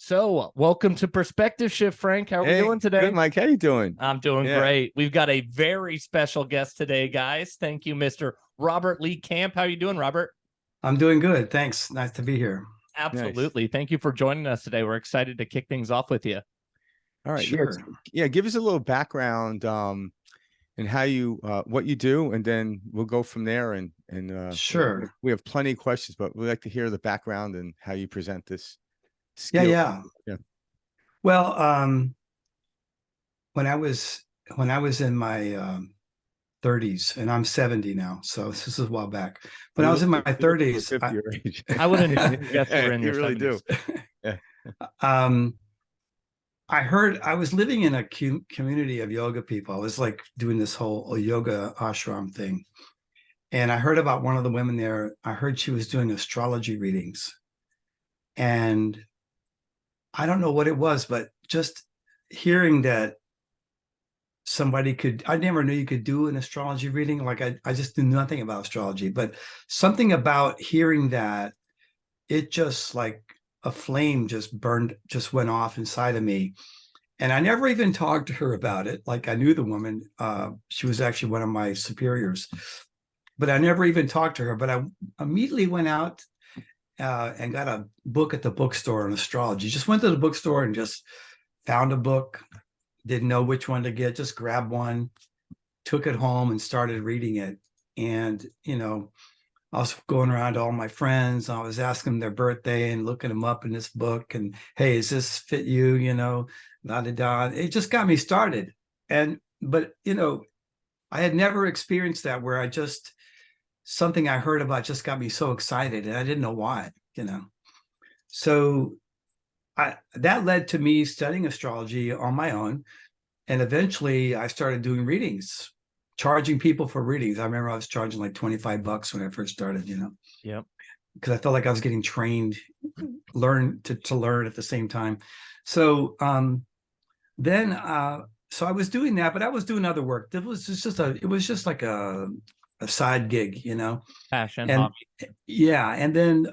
So, welcome to Perspective Shift, Frank. How are we doing today? Good, Mike. How you doing? I'm doing great. We've got a very special guest today, guys. Thank you, Mr. Robert Lee Camp. How are you doing, Robert? I'm doing good. Thanks. Nice to be here. Absolutely. Nice. Thank you for joining us today. We're excited to kick things off with you. All right. Sure. Yeah. Give us a little background and how you what you do, and then we'll go from there. And sure. We have plenty of questions, but we'd like to hear the background and how you present this skill. Yeah. Well, when I was in my 30s, and I'm 70 now, so this is a while back. When I was in my 30s, I wouldn't guess you're in your you really 70s. do. Yeah. I was living in a community of yoga people. I was like doing this whole yoga ashram thing. And I heard about one of the women there. I heard she was doing astrology readings. And I don't know what it was, but just hearing that somebody could, I never knew you could do an astrology reading. Like I just knew nothing about astrology, but something about hearing that, it just like a flame just went off inside of me. And I never even talked to her about it. Like I knew the woman, she was actually one of my superiors, but I never even talked to her. But I immediately went out and got a book at the bookstore on astrology. Just went to the bookstore and just found a book, didn't know which one to get, just grabbed one, took it home and started reading it. And, you know, I was going around to all my friends. I was asking them their birthday and looking them up in this book. And, hey, does this fit you? You know, da-da-da. It just got me started. But, you know, I had never experienced that where something I heard about just got me so excited and I didn't know why, you know. So that led to me studying astrology on my own. And eventually I started doing readings, charging people for readings. I remember I was charging like $25 when I first started, you know. Yep. Because I felt like I was getting trained, learn to learn at the same time. So so I was doing that, but I was doing other work. It was just like a side gig, you know. Passion, and hobby. Yeah. And then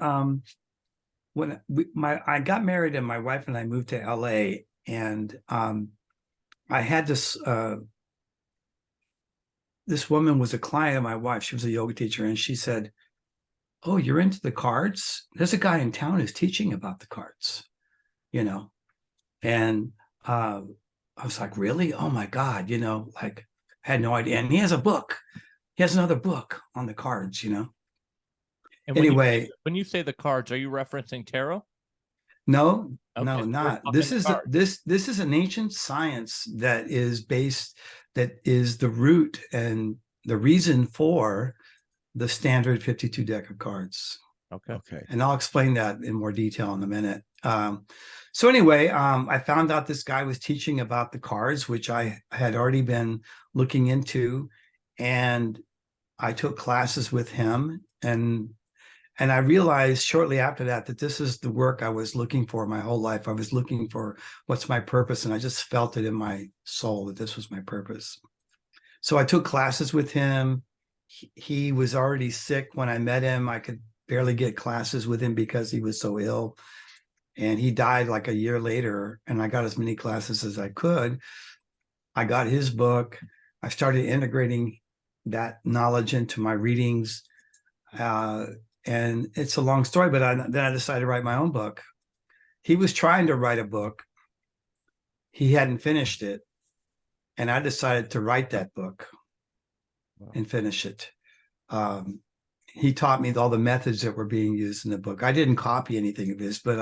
when I got married and my wife and I moved to LA, and I had this woman was a client of my wife. She was a yoga teacher, and she said, "Oh, you're into the cards? There's a guy in town who's teaching about the cards," you know. And I was like, "Really? Oh my God!" You know, like I had no idea. And he has a book. He has another book on the cards, you know. And anyway, when you say the cards, are you referencing tarot? No, okay, no, not. This is an ancient science that is the root and the reason for the standard 52 deck of cards. Okay. And I'll explain that in more detail in a minute. So anyway, I found out this guy was teaching about the cards, which I had already been looking into, and I took classes with him, and I realized shortly after that this is the work I was looking for my whole life. I was looking for what's my purpose, and I just felt it in my soul that this was my purpose. So I took classes with him. He was already sick when I met him. I could barely get classes with him because he was so ill. And he died like a year later, and I got as many classes as I could. I got his book. I started integrating that knowledge into my readings. And it's a long story, but then I decided to write my own book. He was trying to write a book. He hadn't finished it. And I decided to write that book and finish it. He taught me all the methods that were being used in the book. I didn't copy anything of his, but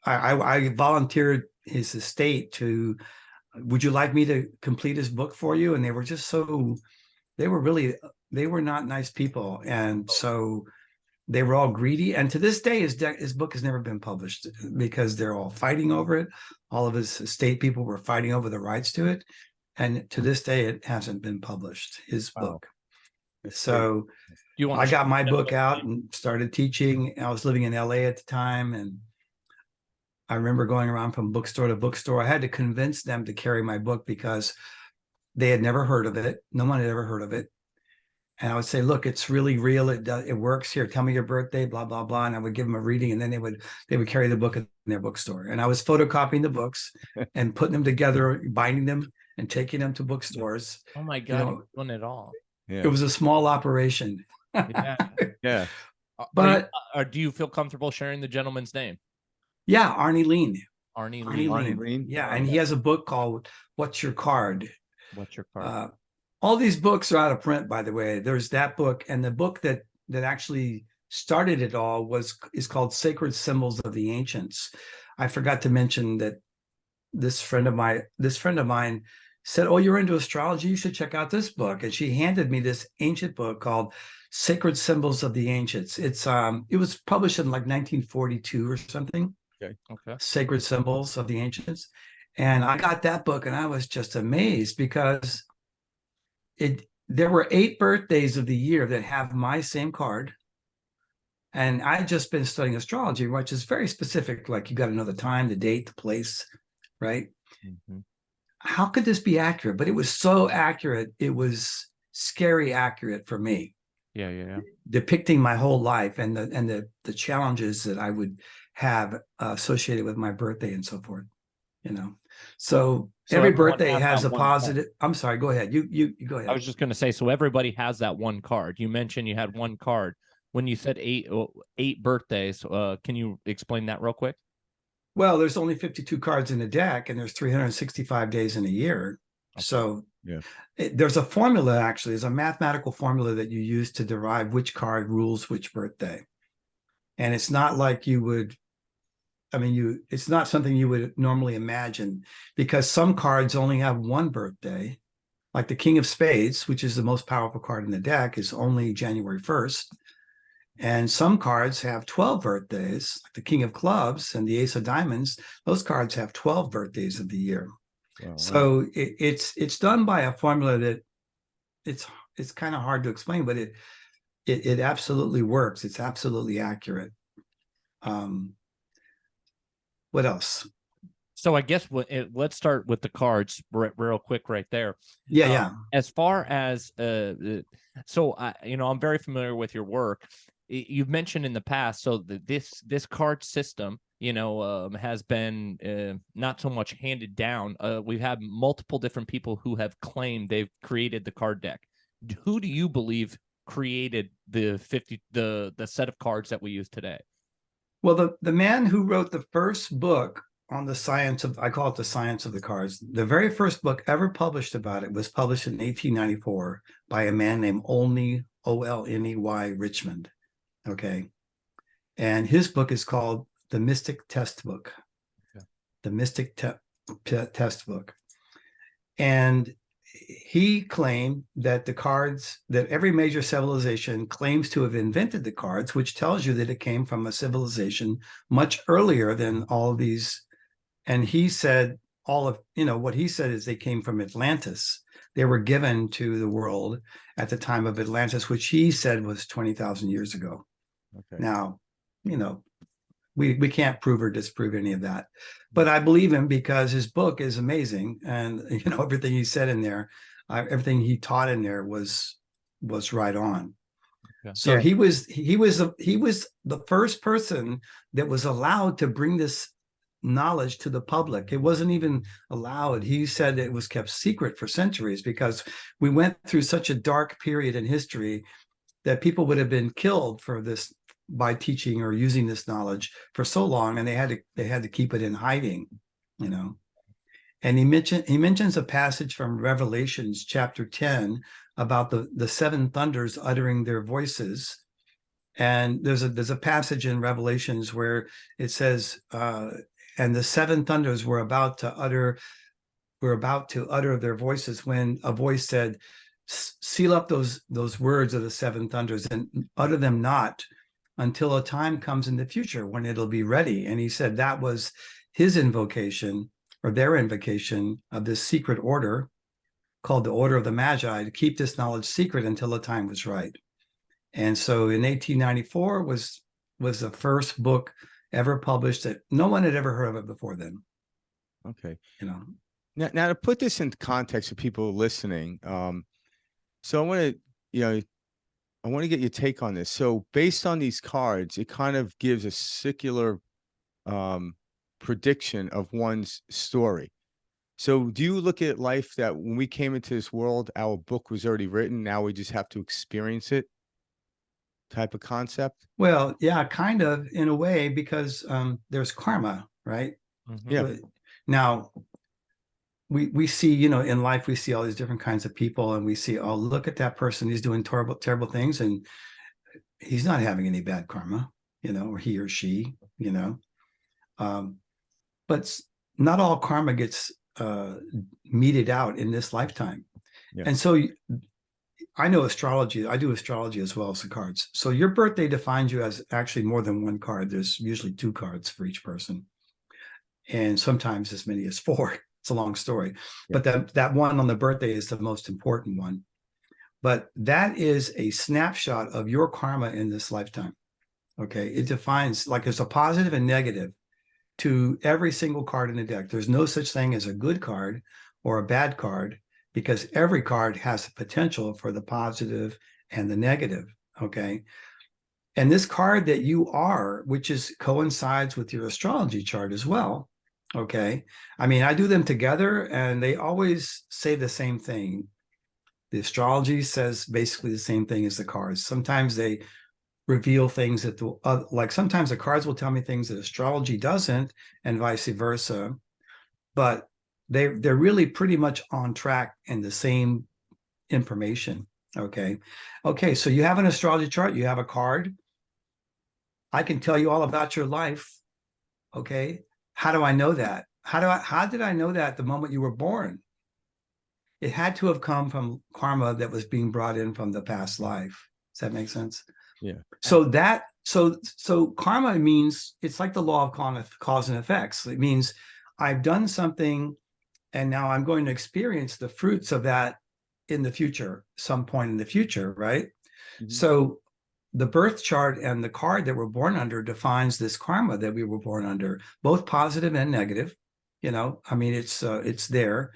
I volunteered his estate to, would you like me to complete his book for you? And they were just they were not nice people. And so they were all greedy. And to this day, his book has never been published because they're all fighting over it. All of his estate people were fighting over the rights to it. And to this day, it hasn't been published, his book. So I got my book out and started teaching. I was living in LA at the time. And I remember going around from bookstore to bookstore. I had to convince them to carry my book because they had never heard of it. No one had ever heard of it. And I would say, look, it's really real. It works. Here, tell me your birthday, blah, blah, blah. And I would give them a reading, and then they would carry the book in their bookstore. And I was photocopying the books and putting them together, binding them and taking them to bookstores. Oh my You God, know, you're doing it all. Yeah. it was a small operation. Yeah. Yeah. But or do you feel comfortable sharing the gentleman's name? yeah, Arnie Lean. Arnie Arnie Lee. Lean. Lean. Yeah. And he has a book called What's Your Card? What's your card? All these books are out of print, by the way. There's that book, and the book that actually started it all is called Sacred Symbols of the Ancients. I forgot to mention that this friend of mine said, "Oh, you're into astrology? You should check out this book." And she handed me this ancient book called Sacred Symbols of the Ancients. It was published in like 1942 or something. Okay. Sacred Symbols of the Ancients. And I got that book, and I was just amazed because there were 8 birthdays of the year that have my same card. And I'd just been studying astrology, which is very specific. Like, you got to know the time, the date, the place, right? Mm-hmm. How could this be accurate? But it was so accurate. It was scary accurate for me. Yeah. Depicting my whole life and the challenges that I would have associated with my birthday and so forth, you know. So every everyone birthday has a that one card. positive. I'm sorry, go ahead. You go ahead. I was just going to say, so everybody has that one card. You mentioned you had one card. When you said eight birthdays, can you explain that real quick? Well, there's only 52 cards in a deck, and there's 365 days in a year. Okay. So Yeah. There's a formula, actually. There's a mathematical formula that you use to derive which card rules which birthday. And it's not like it's not something you would normally imagine, because some cards only have one birthday. Like the King of Spades, which is the most powerful card in the deck, is only January 1st. And some cards have 12 birthdays, like the King of Clubs and the Ace of Diamonds. Those cards have 12 birthdays of the year. Wow. So it's done by a formula that it's kind of hard to explain, but it absolutely works. It's absolutely accurate. What else? So I guess let's start with the cards real quick right there. Yeah. As far as so I'm very familiar with your work. You've mentioned in the past, so this card system, has been not so much handed down. We've had multiple different people who have claimed they've created the card deck. Who do you believe created the set of cards that we use today? Well, the man who wrote the first book on the science of, I call it the science of the cards, the very first book ever published about it was published in 1894 by a man named Olney, Olney Richmond. Okay. And his book is called The Mystic Test Book. Okay. The Mystic Test Book. And he claimed that that every major civilization claims to have invented the cards, which tells you that it came from a civilization much earlier than all of these. And he said what he said is they came from Atlantis. They were given to the world at the time of Atlantis, which he said was 20,000 years ago. Okay. Now, we can't prove or disprove any of that, but I believe him because his book is amazing, and everything he said in there, everything he taught in there was right on. Okay. So yeah. He was the first person that was allowed to bring this knowledge to the public. It wasn't even allowed. He said it was kept secret for centuries because we went through such a dark period in history that people would have been killed for this by teaching or using this knowledge for so long, and they had to keep it in hiding, And he mentions a passage from Revelations chapter 10 about the 7 thunders uttering their voices. And there's a passage in Revelations where it says, and the 7 thunders were about to utter their voices when a voice said, seal up those words of the 7 thunders and utter them not until a time comes in the future when it'll be ready. And he said that was his invocation, or their invocation, of this secret order called the Order of the Magi, to keep this knowledge secret until the time was right. And so in 1894 was the first book ever published that no one had ever heard of it before then. Okay. Now to put this into context for people listening, so I want to, I want to get your take on this. So based on these cards, it kind of gives a secular um, prediction of one's story. So do you look at life that when we came into this world, our book was already written, now we just have to experience it type of concept? Well, yeah, kind of in a way, because there's karma, right? Mhm. Yeah. But now we see, you know, in life we see all these different kinds of people, and we see, oh, look at that person, he's doing terrible things, and he's not having any bad karma, you know, or he or she, you know. But not all karma gets meted out in this lifetime. Yeah. And so I know astrology. I do astrology as well as the cards. So your birthday defines you as actually more than one card. There's usually 2 cards for each person, and sometimes as many as 4. It's a long story, Yeah. but that one on the birthday is the most important one. But that is a snapshot of your karma in this lifetime. Okay, it defines, like, there's a positive and negative to every single card in the deck. There's no such thing as a good card or a bad card, because every card has the potential for the positive and the negative. Okay. And this card that you are, which is coincides with your astrology chart as well. Okay. I mean, I do them together and they always say the same thing. The astrology says basically the same thing as the cards. Sometimes they reveal things that like sometimes the cards will tell me things that astrology doesn't, and vice versa. But they're really pretty much on track and the same information. Okay. Okay. So you have an astrology chart, you have a card. I can tell you all about your life. Okay. How do I know that? How did I know that the moment you were born? It had to have come from karma that was being brought in from the past life. Does that make sense? Yeah. So karma means, it's like the law of cause and effects. It means I've done something and now I'm going to experience the fruits of that in the future, some point in the future, right? Mhm. So the birth chart and the card that we're born under defines this karma that we were born under, both positive and negative. You know, I mean, it's there.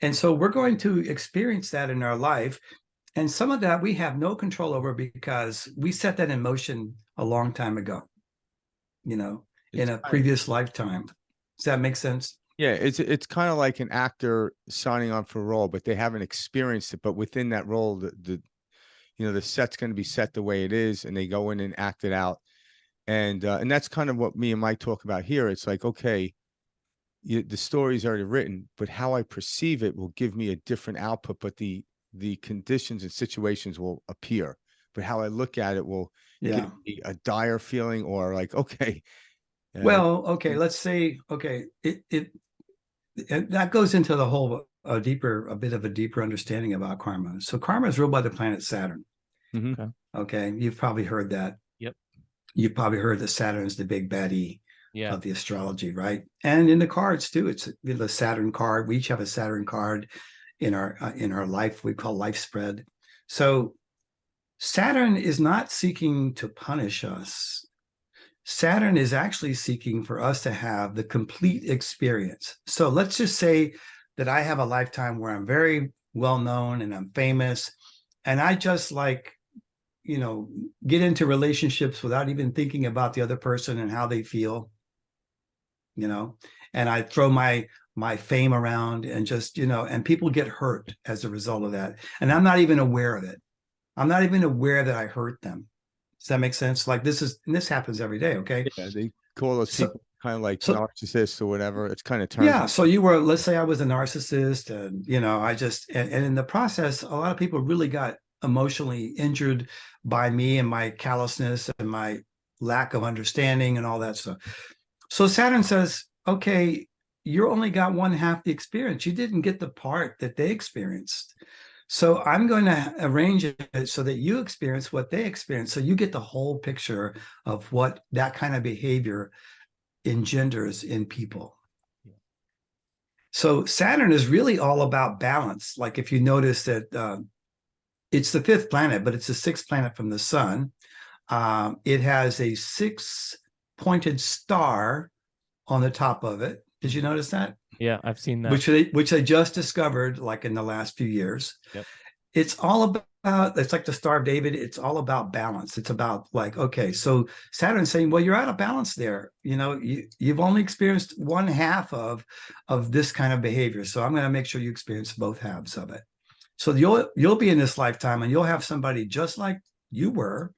And so we're going to experience that in our life. And some of that we have no control over because we set that in motion a long time ago, you know, in a previous lifetime. Does that make sense? Yeah, it's kind of like an actor signing on for a role, but they haven't experienced it. But within that role, the you know, the set's going to be set the way it is, and they go in and act it out. And that's kind of what me and Mike talk about here. It's like, okay, the story's already written, but how I perceive it will give me a different output. But the conditions and situations will appear. But how I look at it will Yeah. give me a dire feeling, or like, okay, Well, okay, let's say, okay, and that goes into the whole a bit of a deeper understanding about karma. So karma is ruled by the planet Saturn. mhm. Okay. Okay, you've probably heard that. Yep. You've probably heard that Saturn is the big baddie Yeah. of the astrology, right? And in the cards too, it's the Saturn card. We each have a Saturn card in our life. We call life spread. So Saturn is not seeking to punish us. Saturn is actually seeking for us to have the complete experience. So let's just say that I have a lifetime where I'm very well known and I'm famous, and I just, like, you know, get into relationships without even thinking about the other person and how they feel, you know, and I throw my fame around and just, you know, and people get hurt as a result of that. And I'm not even aware of it. I'm not even aware that I hurt them. Does that make sense? Like, this happens every day. Okay. Yeah, they call those So, people kind of like so narcissists or whatever. It's kind of terms. yeah. So let's say I was a narcissist, and, you know, and in the process, a lot of people really got emotionally injured by me and my callousness and my lack of understanding and all that stuff. So Saturn says, okay, you only got one half the experience. You didn't get the part that they experienced. So I'm going to arrange it so that you experience what they experience. So you get the whole picture of what that kind of behavior engenders in people. So Saturn is really all about balance. Like, if you notice that it's the 5th planet, but it's the 6th planet from the sun. It has a 6-pointed star on the top of it. Did you notice that? Yeah, I've seen that. Which they just discovered, like, in the last few years. Yep. it's all about, it's like the Star of David. It's all about balance. It's about like, okay, so Saturn's saying, well, you're out of balance there. You know, you've only experienced one half of this kind of behavior. So I'm going to make sure you experience both halves of it. So you'll be in this lifetime and you'll have somebody just like you were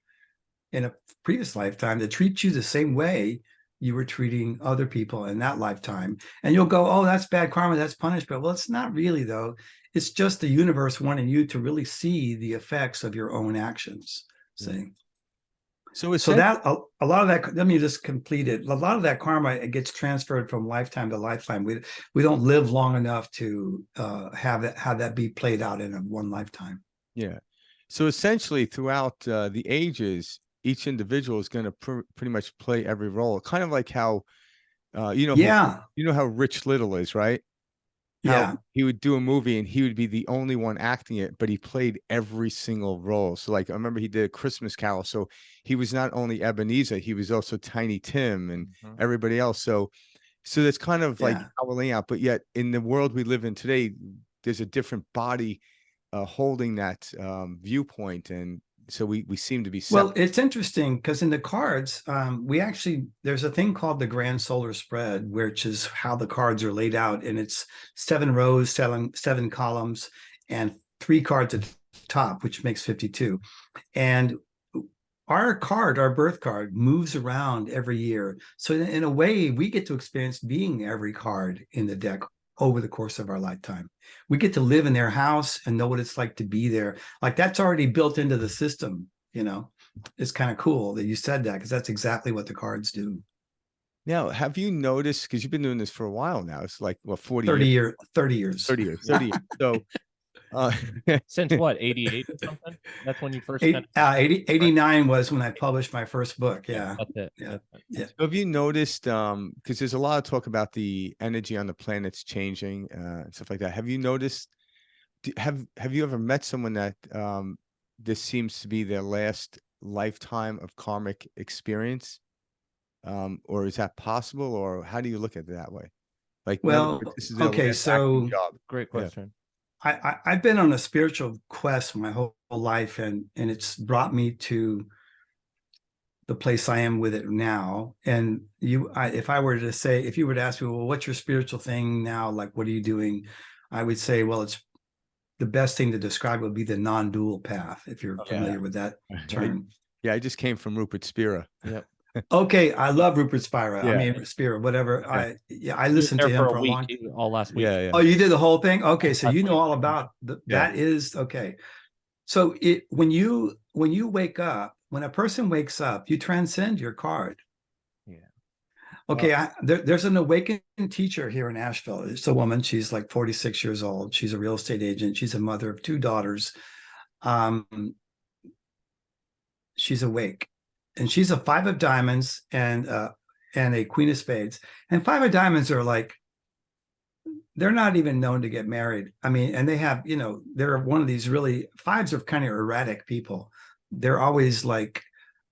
in a previous lifetime that treats you the same way you were treating other people in that lifetime. And you'll go, oh, that's bad karma, that's punishment. Well, it's not really, though. It's just the universe wanting you to really see the effects of your own actions. See? So that a lot of that, let me just complete it. A lot of that karma, it gets transferred from lifetime to lifetime. We don't live long enough to have that be played out in one lifetime. Yeah. So essentially, throughout the ages, each individual is going to pretty much play every role. Kind of like how, Yeah. you know how Rich Little is, right? Yeah. How he would do a movie and he would be the only one acting it, but he played every single role. So like I remember he did a Christmas Carol. So he was not only Ebenezer, he was also Tiny Tim and everybody else. So that's kind of like how we're laying out. But yet in the world we live in today, there's a different body holding that viewpoint. And so we seem to be separate. Well, it's interesting because in the cards, there's a thing called the grand solar spread, which is how the cards are laid out. And it's 7 rows, seven columns, and 3 cards at the top, which makes 52. And our birth card, moves around every year. So in a way, we get to experience being every card in the deck over the course of our lifetime. We get to live in their house and know what it's like to be there. Like that's already built into the system, you know. It's kind of cool that you said that because that's exactly what the cards do. Now, have you noticed, because you've been doing this for a while now, it's like, what, 30 years. 30 years. 30 years. So since what, 88 or something? That's when you first 89 was when I published my first book. Yeah. That's it. Yeah. So have you noticed, because there's a lot of talk about the energy on the planets changing and stuff like that. Have you noticed, have you ever met someone that this seems to be their last lifetime of karmic experience? Or is that possible? Or how do you look at it that way? Like, well, this is their okay, last so acting job. Great question. I've been on a spiritual quest my whole life, and it's brought me to the place I am with it now. And if you were to ask me, well, what's your spiritual thing now? Like, what are you doing? I would say, well, it's the best thing to describe would be the non-dual path, if you're familiar with that term. Yeah, I just came from Rupert Spira. Yep. Okay, I love Rupert Spira. Yeah. I mean, Spira, whatever. I listened to him for a long time. All last week. Yeah. Oh, you did the whole thing? Okay, so you know all about that is okay. So when you wake up, when a person wakes up, you transcend your card. Yeah. Okay, there's an awakened teacher here in Asheville. It's a woman. She's like 46 years old. She's a real estate agent. She's a mother of 2 daughters. She's awake. And she's a 5 of diamonds and a queen of spades. And 5 of diamonds are like, they're not even known to get married. I mean, and they have, they're one of these really, 5s are kind of erratic people. They're always like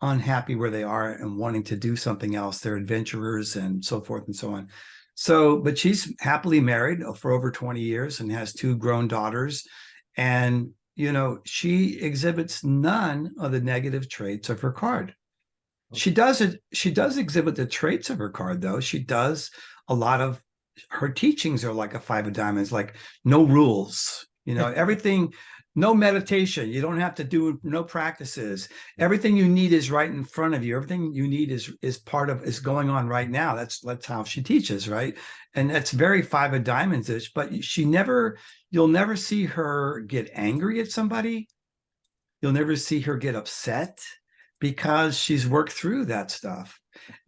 unhappy where they are and wanting to do something else. They're adventurers and so forth and so on. So, but she's happily married for over 20 years and has 2 grown daughters. And, she exhibits none of the negative traits of her card. She does exhibit the traits of her card, though. She does a lot of her teachings are like a 5 of diamonds, like no rules, everything, no meditation. You don't have to do no practices. Everything you need is right in front of you. Everything you need is going on right now. That's how she teaches, right? And that's very 5 of diamonds-ish, but you'll never see her get angry at somebody. You'll never see her get upset, because she's worked through that stuff.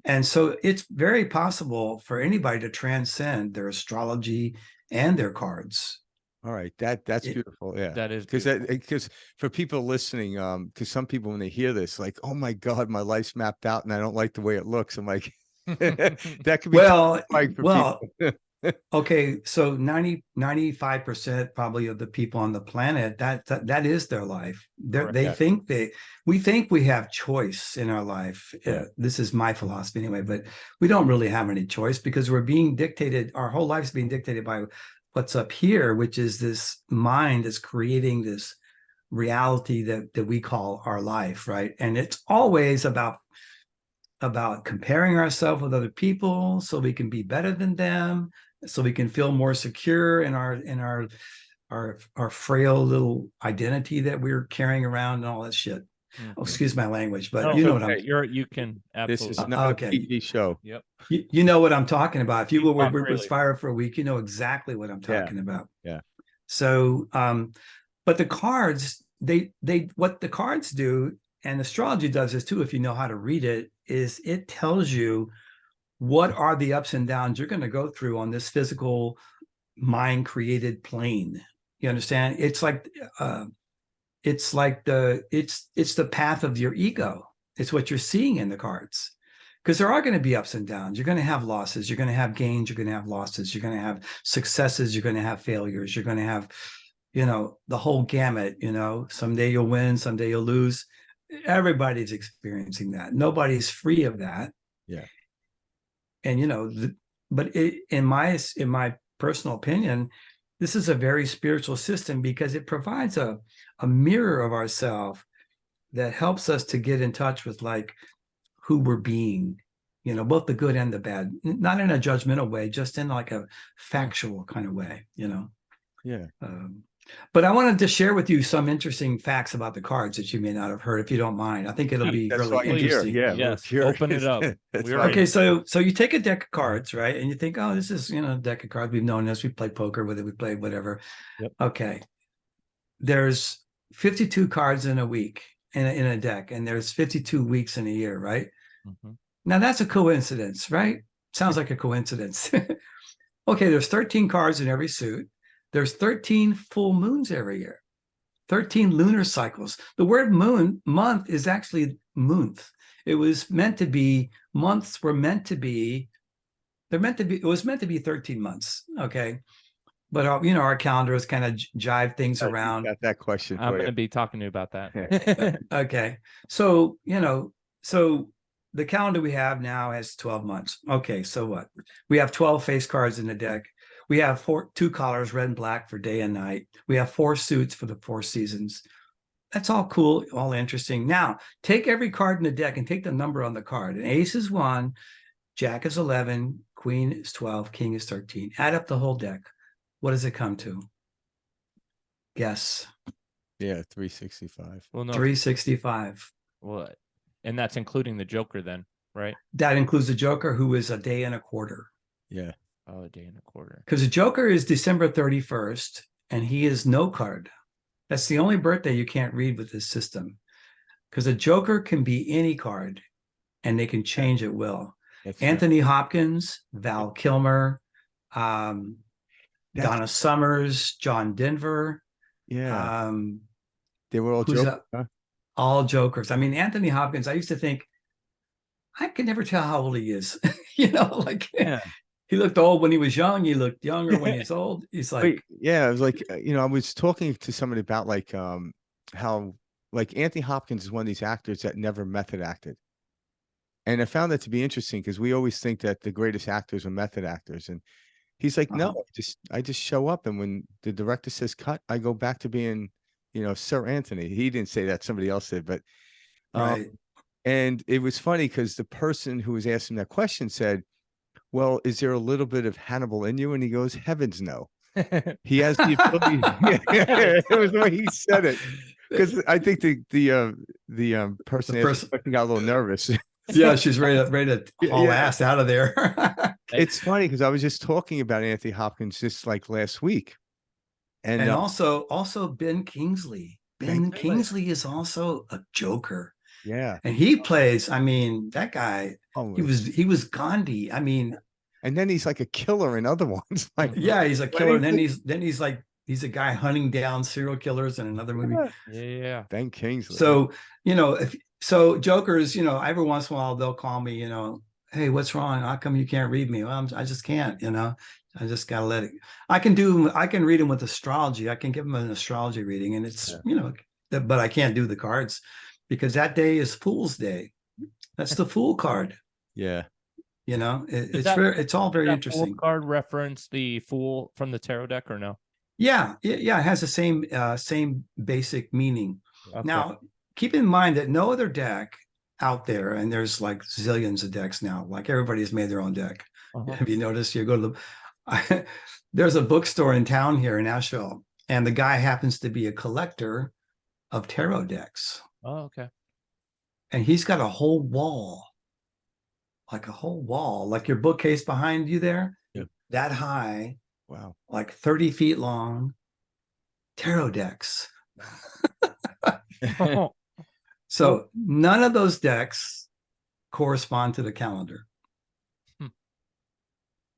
And so it's very possible for anybody to transcend their astrology and their cards. All right. That's beautiful. Yeah. That is because for people listening, because some people, when they hear this, like, oh my God, my life's mapped out and I don't like the way it looks. I'm like, that could be well, people. Okay, so 95% probably of the people on the planet, that is their life. We think we have choice in our life. This is my philosophy anyway, but we don't really have any choice because we're being dictated. Our whole life is being dictated by what's up here, which is this mind is creating this reality that we call our life, right? And it's always about comparing ourselves with other people so we can be better than them, so we can feel more secure in our frail little identity that we're carrying around and all that shit. Oh, excuse my language, but No, you know okay. what I'm. You can This absolutely. is not okay. a PG show. Yep. You know what I'm talking about. If you were talk with freely. Fire for a week, you know exactly what I'm talking about. Yeah. So, but the cards, they what the cards do, and astrology does this too, if you know how to read it, is it tells you what are the ups and downs you're going to go through on this physical mind created plane. You understand? It's like it's the path of your ego. It's what you're seeing in the cards. Because there are going to be ups and downs. You're going to have losses. You're going to have gains. You're going to have losses. You're going to have successes. You're going to have failures. You're going to have, the whole gamut. Someday you'll win. Someday you'll lose. Everybody's experiencing that. Nobody's free of that. Yeah. And in my personal opinion, this is a very spiritual system because it provides a mirror of ourselves that helps us to get in touch with like who we're being, both the good and the bad, not in a judgmental way, just in like a factual kind of way, Yeah. But I wanted to share with you some interesting facts about the cards that you may not have heard, if you don't mind. I think it'll be That's really why you're here. interesting. Yeah. Yes. we're Open it curious. up. That's We're right. Okay, so you take a deck of cards, right? And you think, oh, this is, a deck of cards. We've known this. We play poker with it. We play whatever. Yep. Okay. There's 52 cards in a week in a deck, and there's 52 weeks in a year, right? Mm-hmm. Now that's a coincidence, right? Sounds like a coincidence. Okay, there's 13 cards in every suit. There's 13 full moons every year, 13 lunar cycles. The word month is actually month. It was meant to be, months were meant to be, it was meant to be 13 months. Okay. But our calendar has kind of jive things around. Got that question I'm for going to you. be talking to you about that. Okay. So, so the calendar we have now has 12 months. Okay. So what? We have 12 face cards in the deck. We have two colors, red and black for day and night. We have 4 suits for the 4 seasons. That's all cool, all interesting. Now, take every card in the deck and take the number on the card. An ace is 1, jack is 11, queen is 12, king is 13. Add up the whole deck. What does it come to? Guess. Yeah, 365. Well, no. 365. What? And that's including the Joker then, right? That includes the Joker, who is a day and a quarter. Yeah. Oh, a day and a quarter. Because the Joker is December 31st, and he is no card. That's the only birthday you can't read with this system. Because a Joker can be any card, and they can change at will. That's Anthony Hopkins, Val Kilmer, Donna Summers, John Denver. Yeah. They were all Jokers, huh? All Jokers. I mean, Anthony Hopkins, I used to think, I could never tell how old he is. Yeah. He looked old when he was young. He looked younger when he's old. He's like, yeah, it was like, I was talking to somebody about like how like Anthony Hopkins is one of these actors that never method acted. And I found that to be interesting because we always think that the greatest actors are method actors. And he's like, no, I just show up. And when the director says cut, I go back to being, Sir Anthony. He didn't say that, somebody else did, but right. And it was funny because the person who was asking that question said, well, is there a little bit of Hannibal in you? And he goes, heavens no. He has the ability. It was the way he said it. Because I think the person got a little nervous. Yeah, she's ready to haul ass out of there. It's funny because I was just talking about Anthony Hopkins just like last week. And also Ben Kingsley. Ben Kingsley is also a Joker. Yeah. And he plays, I mean, that guy, he was Gandhi. I mean, and then he's like a killer in other ones. Like, yeah, he's a killer. And then he's a guy hunting down serial killers in another movie. Yeah. Ben Kingsley. So, Jokers, every once in a while they'll call me, hey, what's wrong? How come you can't read me? Well, I just can't, I just gotta let it. I can read them with astrology. I can give them an astrology reading, and it's but I can't do the cards because that day is Fool's Day. That's the Fool card. Yeah, it's all very interesting. Fool card reference the Fool from the tarot deck or no? Yeah, yeah, it has the same basic meaning. Okay. Now, keep in mind that no other deck out there, and there's like zillions of decks now, like everybody's made their own deck. Uh-huh. Have you noticed? You go to there's a bookstore in town here in Nashville, and the guy happens to be a collector of tarot decks. Oh, okay. And he's got a whole wall, like your bookcase behind you there, Yeah. that high, Wow. like 30 feet long, tarot decks. So none of those decks correspond to the calendar.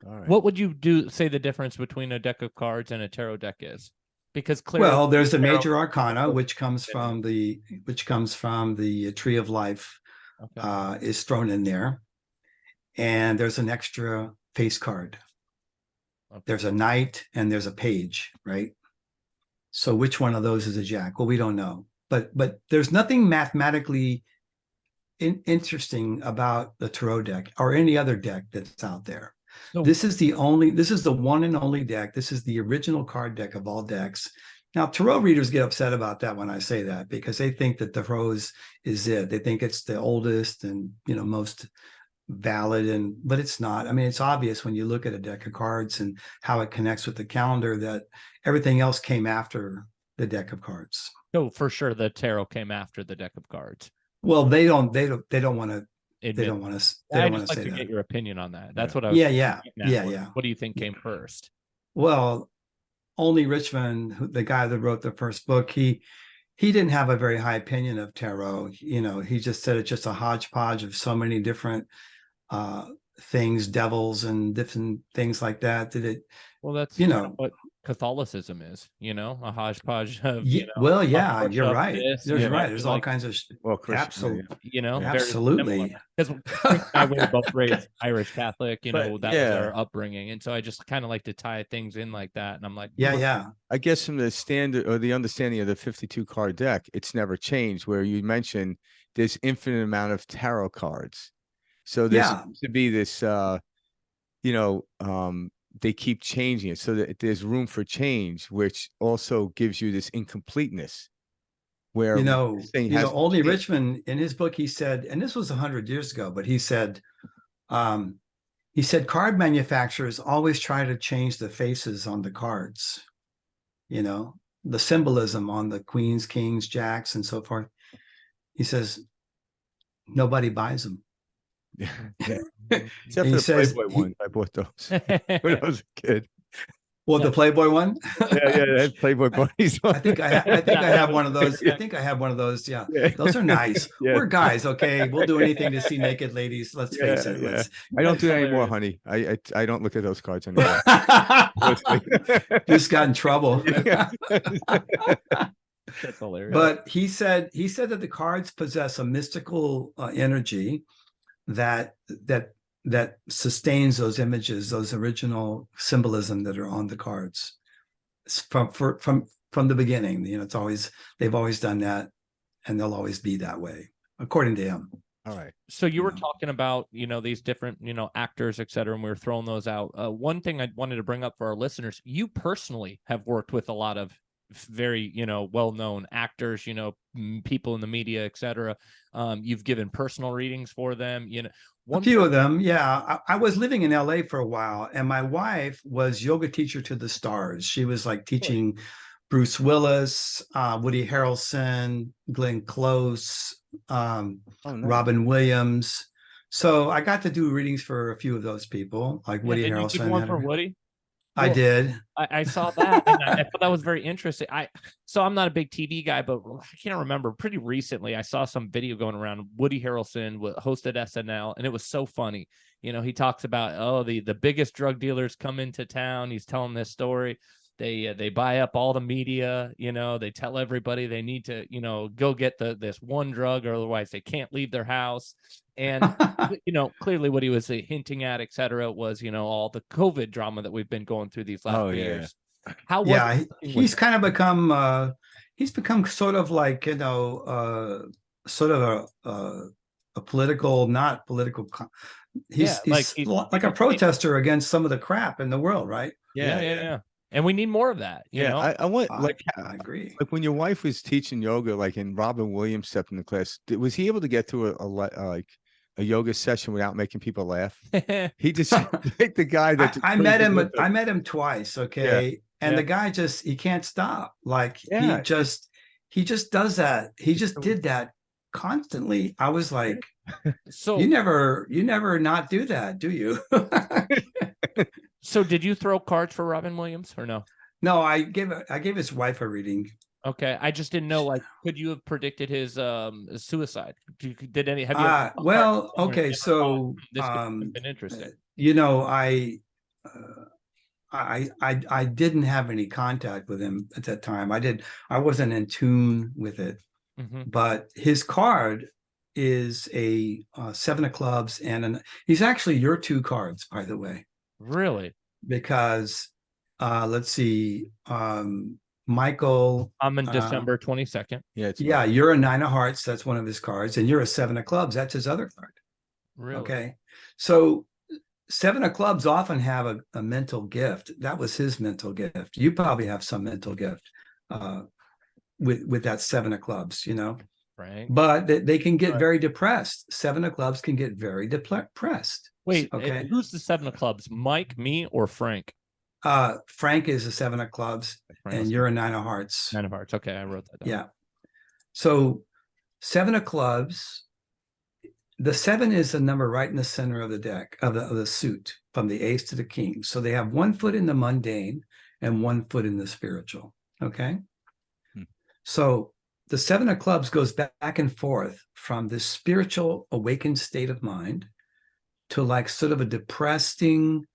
All right. What would you say the difference between a deck of cards and a tarot deck is? Because clearly, Well, there's the tarot- major arcana, which comes from the tree of life, Okay. is thrown in there, and there's an extra face card. Okay. There's a knight and there's a page, right? So which one of those is a jack? Well, we don't know, but there's nothing mathematically interesting about the tarot deck or any other deck that's out there. So, This is the one and only deck. This is the original card deck of all decks. Now, tarot readers get upset about that when I say that, because they think that the tarot is it. They think it's the oldest and, most valid, but it's not. I mean, it's obvious when you look at a deck of cards and how it connects with the calendar that everything else came after the deck of cards. so for sure, the tarot came after the deck of cards. Well, they don't want to. Admit. They don't want to. I They don't want just to like say to that. get your opinion on that. That's what I was. Yeah. What do you think came first? Well, only Richmond, the guy that wrote the first book, he didn't have a very high opinion of tarot. He just said it's just a hodgepodge of so many different things, devils and different things like that. Well, that's what Catholicism is, a hodgepodge of, well, yeah, you're right. This, There's all like, kinds of absolutely, absolutely. Because I were both raised Irish Catholic, that was our upbringing, and so I just kind of like to tie things in like that, and I'm like, yeah. I guess from the standard or the understanding of the 52 card deck, it's never changed. Where you mentioned there's infinite amount of tarot cards, so there seems to be this, they keep changing it so that there's room for change, which also gives you this incompleteness. Where only Richmond in his book, he said, and this was 100 years ago, but he said card manufacturers always try to change the faces on the cards, the symbolism on the queens, kings, jacks, and so forth. He says nobody buys them. Except for the Playboy ones. I bought those when I was a kid. Well, the Playboy one. Yeah, Playboy bunnies. I think I have one of those. I think I have one of those. Yeah, those are nice. Yeah. We're guys, okay? We'll do anything to see naked ladies. Let's face it. Yeah. I don't do that anymore, honey. I don't look at those cards anymore. Just got in trouble. That's hilarious. But he said that the cards possess a mystical energy that sustains those images, those original symbolism that are on the cards from the beginning. They've always done that, and they'll always be that way, according to him. All right. So you were talking about, these different, actors, et cetera, and we were throwing those out. One thing I wanted to bring up for our listeners, you personally have worked with a lot of very, well-known actors, people in the media, et cetera. You've given personal readings for them, a few of them. Yeah. I was living in LA for a while, and my wife was yoga teacher to the stars. She was like teaching Bruce Willis, Woody Harrelson, Glenn Close, nice. Robin Williams. So I got to do readings for a few of those people, like Woody Harrelson. You did one for Woody? I did. I saw that, and I thought that was very interesting. So I'm not a big TV guy, but I can't remember. Pretty recently, I saw some video going around. Woody Harrelson hosted SNL, and it was so funny. He talks about the biggest drug dealers come into town. He's telling this story. They buy up all the media. They tell everybody they need to go get this one drug, or otherwise they can't leave their house. And clearly what he was hinting at, et cetera, was all the COVID drama that we've been going through these last few years. How was he's kind of become he's become sort of like sort of a political, not political. He's like a protester against some of the crap in the world, right? Yeah. And we need more of that, you Yeah, know? I want I agree. like when your wife was teaching yoga, like and Robin Williams stepped in the class, was he able to get through like a yoga session without making people laugh? He just like the guy that just I brings met the him. good I vibes. met him twice. Yeah, Okay, and Yeah. the guy just he can't stop. Like yeah. he just does that. He just So- did that constantly. I was like, So you never not do that, do you? so did you throw cards for Robin Williams or no? No, I gave his wife a reading. Okay, I just didn't know. Like, could you have predicted his suicide? Did any? Have you ever thrown cards Well, before and okay, ever thought, so this could have been interesting? you know, uh, I didn't have any contact with him at that time. I wasn't in tune with it. Hmm. But his card is a seven of clubs, and he's actually your two cards, by the way, Really? because let's see, Michael. I'm in December 22nd. Yeah, it's Yeah, you're a nine of hearts. That's one of his cards, and you're a seven of clubs. That's his other card. Really? Okay, so seven of clubs often have a mental gift. That was his mental gift. You probably have some mental gift with that seven of clubs, you know. Right. But they can get very depressed. Seven of clubs can get very depressed. Wait, Okay. who's the seven of clubs? Mike, me, or Frank? Frank is a seven of clubs, and you're a nine of hearts. Nine of hearts. Okay, I wrote that down. Yeah. So seven of clubs, the seven is the number right in the center of the deck of the suit from the ace to the king. So they have 1 foot in the mundane and 1 foot in the spiritual. Okay. So the seven of clubs goes back and forth from this spiritual awakened state of mind to like sort of a depressing,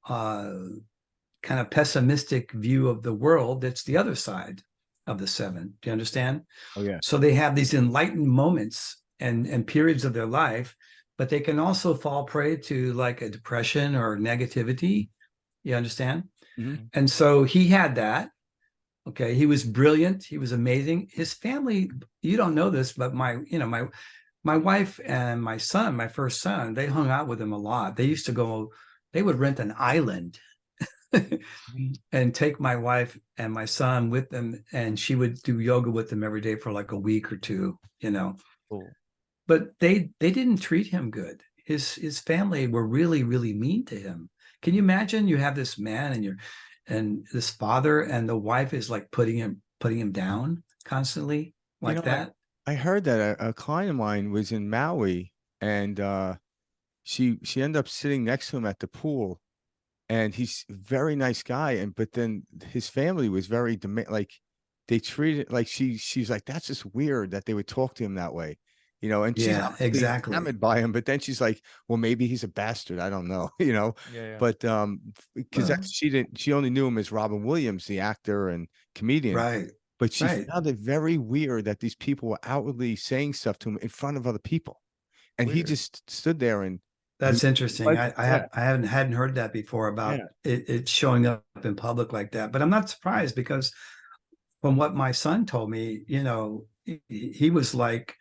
kind of pessimistic view of the world. That's the other side of the seven. Do you understand? Oh yeah. So they have these enlightened moments and periods of their life, but they can also fall prey to like a depression or negativity. You understand? Mm-hmm. And so he had that. Okay, he was brilliant. He was amazing. His family, you don't know this, but my wife and my son, my first son, they hung out with him a lot. They used to go, they would rent an island and take my wife and my son with them, and she would do yoga with them every day for like a week or two, you know. Cool. But they didn't treat him good. His family were really, really mean to him. Can you imagine you have this man and this father, and the wife is like putting him down constantly like that? I heard that a client of mine was in Maui, and she ended up sitting next to him at the pool, and he's a very nice guy, but then his family was very like they treated like she's like, that's just weird that they would talk to him that way. You know, and she's Yeah, exactly. enamored by him, but then she's like, well, maybe he's a bastard. I don't know, you know. Yeah. But because Well, she only knew him as Robin Williams, the actor and comedian. right. But she Right. found it very weird that these people were outwardly saying stuff to him in front of other people, and he Weird. just stood there and That's interesting. Like, I hadn't heard that before about it showing up in public like that. But I'm not surprised, because from what my son told me, you know, he was like,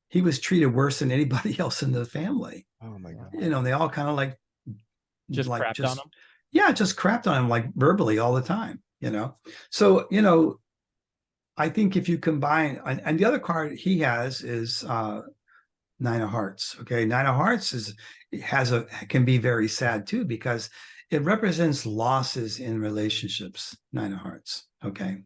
he was treated worse than anybody else in the family. oh my god, You know, they all kind of like Crapped on him. Yeah, just crapped on him like verbally all the time, you know. So, you know, I think if you combine, and the other card he has is nine of hearts. Okay, nine of hearts can be very sad too, because it represents losses in relationships. Nine of hearts. Okay,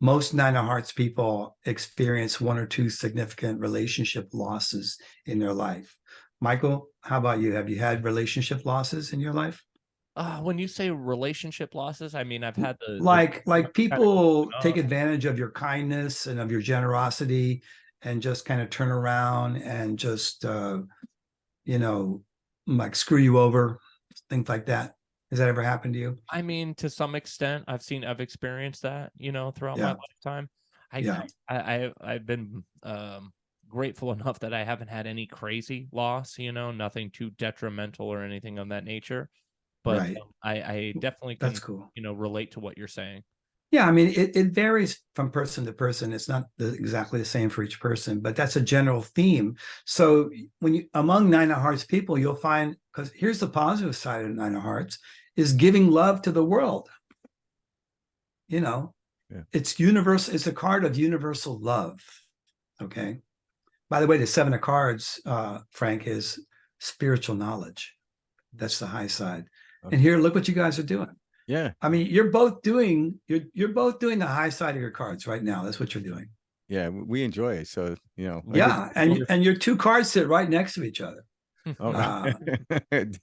most nine of hearts people experience one or two significant relationship losses in their life. Michael, how about you? Have you had relationship losses in your life? When you say relationship losses, I mean, I've had the Like people kind of take advantage of your kindness and of your generosity and just kind of turn around and just you know, like screw you over, things like that. Has that ever happened to you? I mean, to some extent, I've experienced that, you know, throughout my lifetime. I've been grateful enough that I haven't had any crazy loss, you know, nothing too detrimental or anything of that nature. But Right. I definitely can, That's cool. you know, relate to what you're saying. Yeah, I mean, it varies from person to person. It's not exactly the same for each person, but that's a general theme. So when you among nine of hearts people, you'll find, because here's the positive side of nine of hearts, is giving love to the world. you know, Yeah. it's universal. It's a card of universal love. Okay. By the way, the 7 of cards, Frank, is spiritual knowledge. That's the high side. Okay. And here, look what you guys are doing. Yeah. I mean, you're both doing the high side of your cards right now. That's what you're doing. Yeah, we enjoy it. So, you know. Yeah, and your 2 cards sit right next to each other. Oh,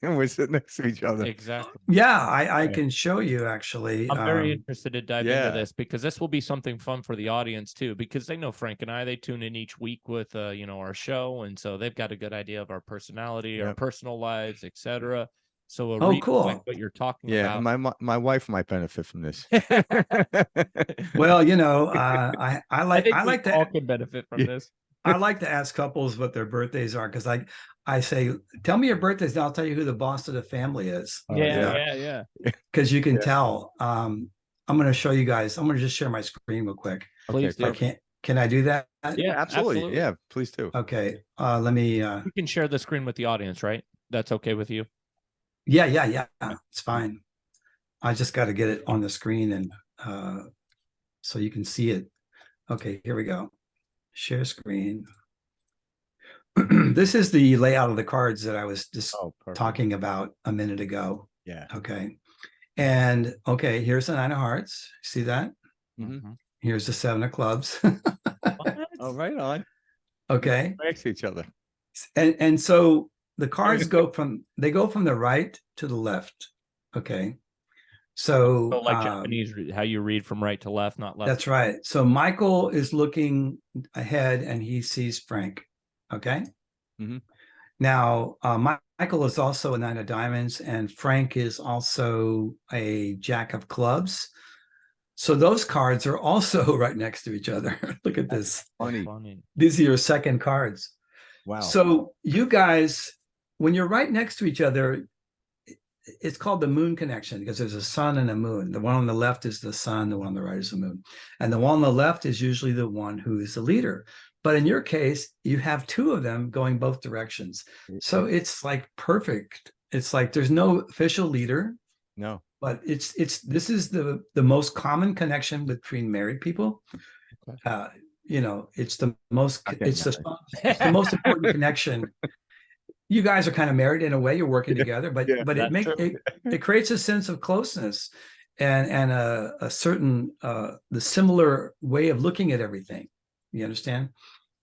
we're sitting next to each other. Exactly. Yeah, I can show you actually. I'm very interested to dive yeah. into this because this will be something fun for the audience too, because they know Frank and I, they tune in each week with you know, our show, and so they've got a good idea of our personality, our personal lives, etc. So cool. like what you're talking Yeah, about. my wife might benefit from this. Well, you know, I like we all to can benefit from this. I like to ask couples what their birthdays are, because I say, tell me your birthdays, and I'll tell you who the boss of the family is. Yeah. Because you can tell. I'm going to show you guys. I'm going to just share my screen real quick. Please do. Can I do that? Yeah, absolutely. Yeah, please do. Okay. Let me. You can share the screen with the audience, right? That's okay with you? Yeah. It's fine. I just got to get it on the screen and so you can see it. Okay, here we go. Share screen. This is the layout of the cards that I was just talking about a minute ago. Yeah. Okay. And okay, here's the 9 of hearts. See that? Mm-hmm. Here's the 7 of clubs. Oh, right on. Okay. Next to each other. And so the cards go from the right to the left. Okay. So like Japanese, how you read from right to left, not left. That's right. So Michael is looking ahead and he sees Frank. Okay. Mm-hmm. Now, Michael is also a 9 of diamonds and Frank is also a Jack of clubs. So those cards are also right next to each other. Look at this. Funny. These are your second cards. Wow. So you guys, when you're right next to each other, it's called the moon connection because there's a sun and a moon. The one on the left is the sun, the one on the right is the moon. And the one on the left is usually the one who is the leader. But in your case, you have 2 of them going both directions. So it's like perfect. It's like there's no official leader. No. But this is the most common connection between married people. Okay. You know, it's the most it's the most important connection. You guys are kind of married in a way, you're working together, but it creates a sense of closeness and a certain the similar way of looking at everything. You understand?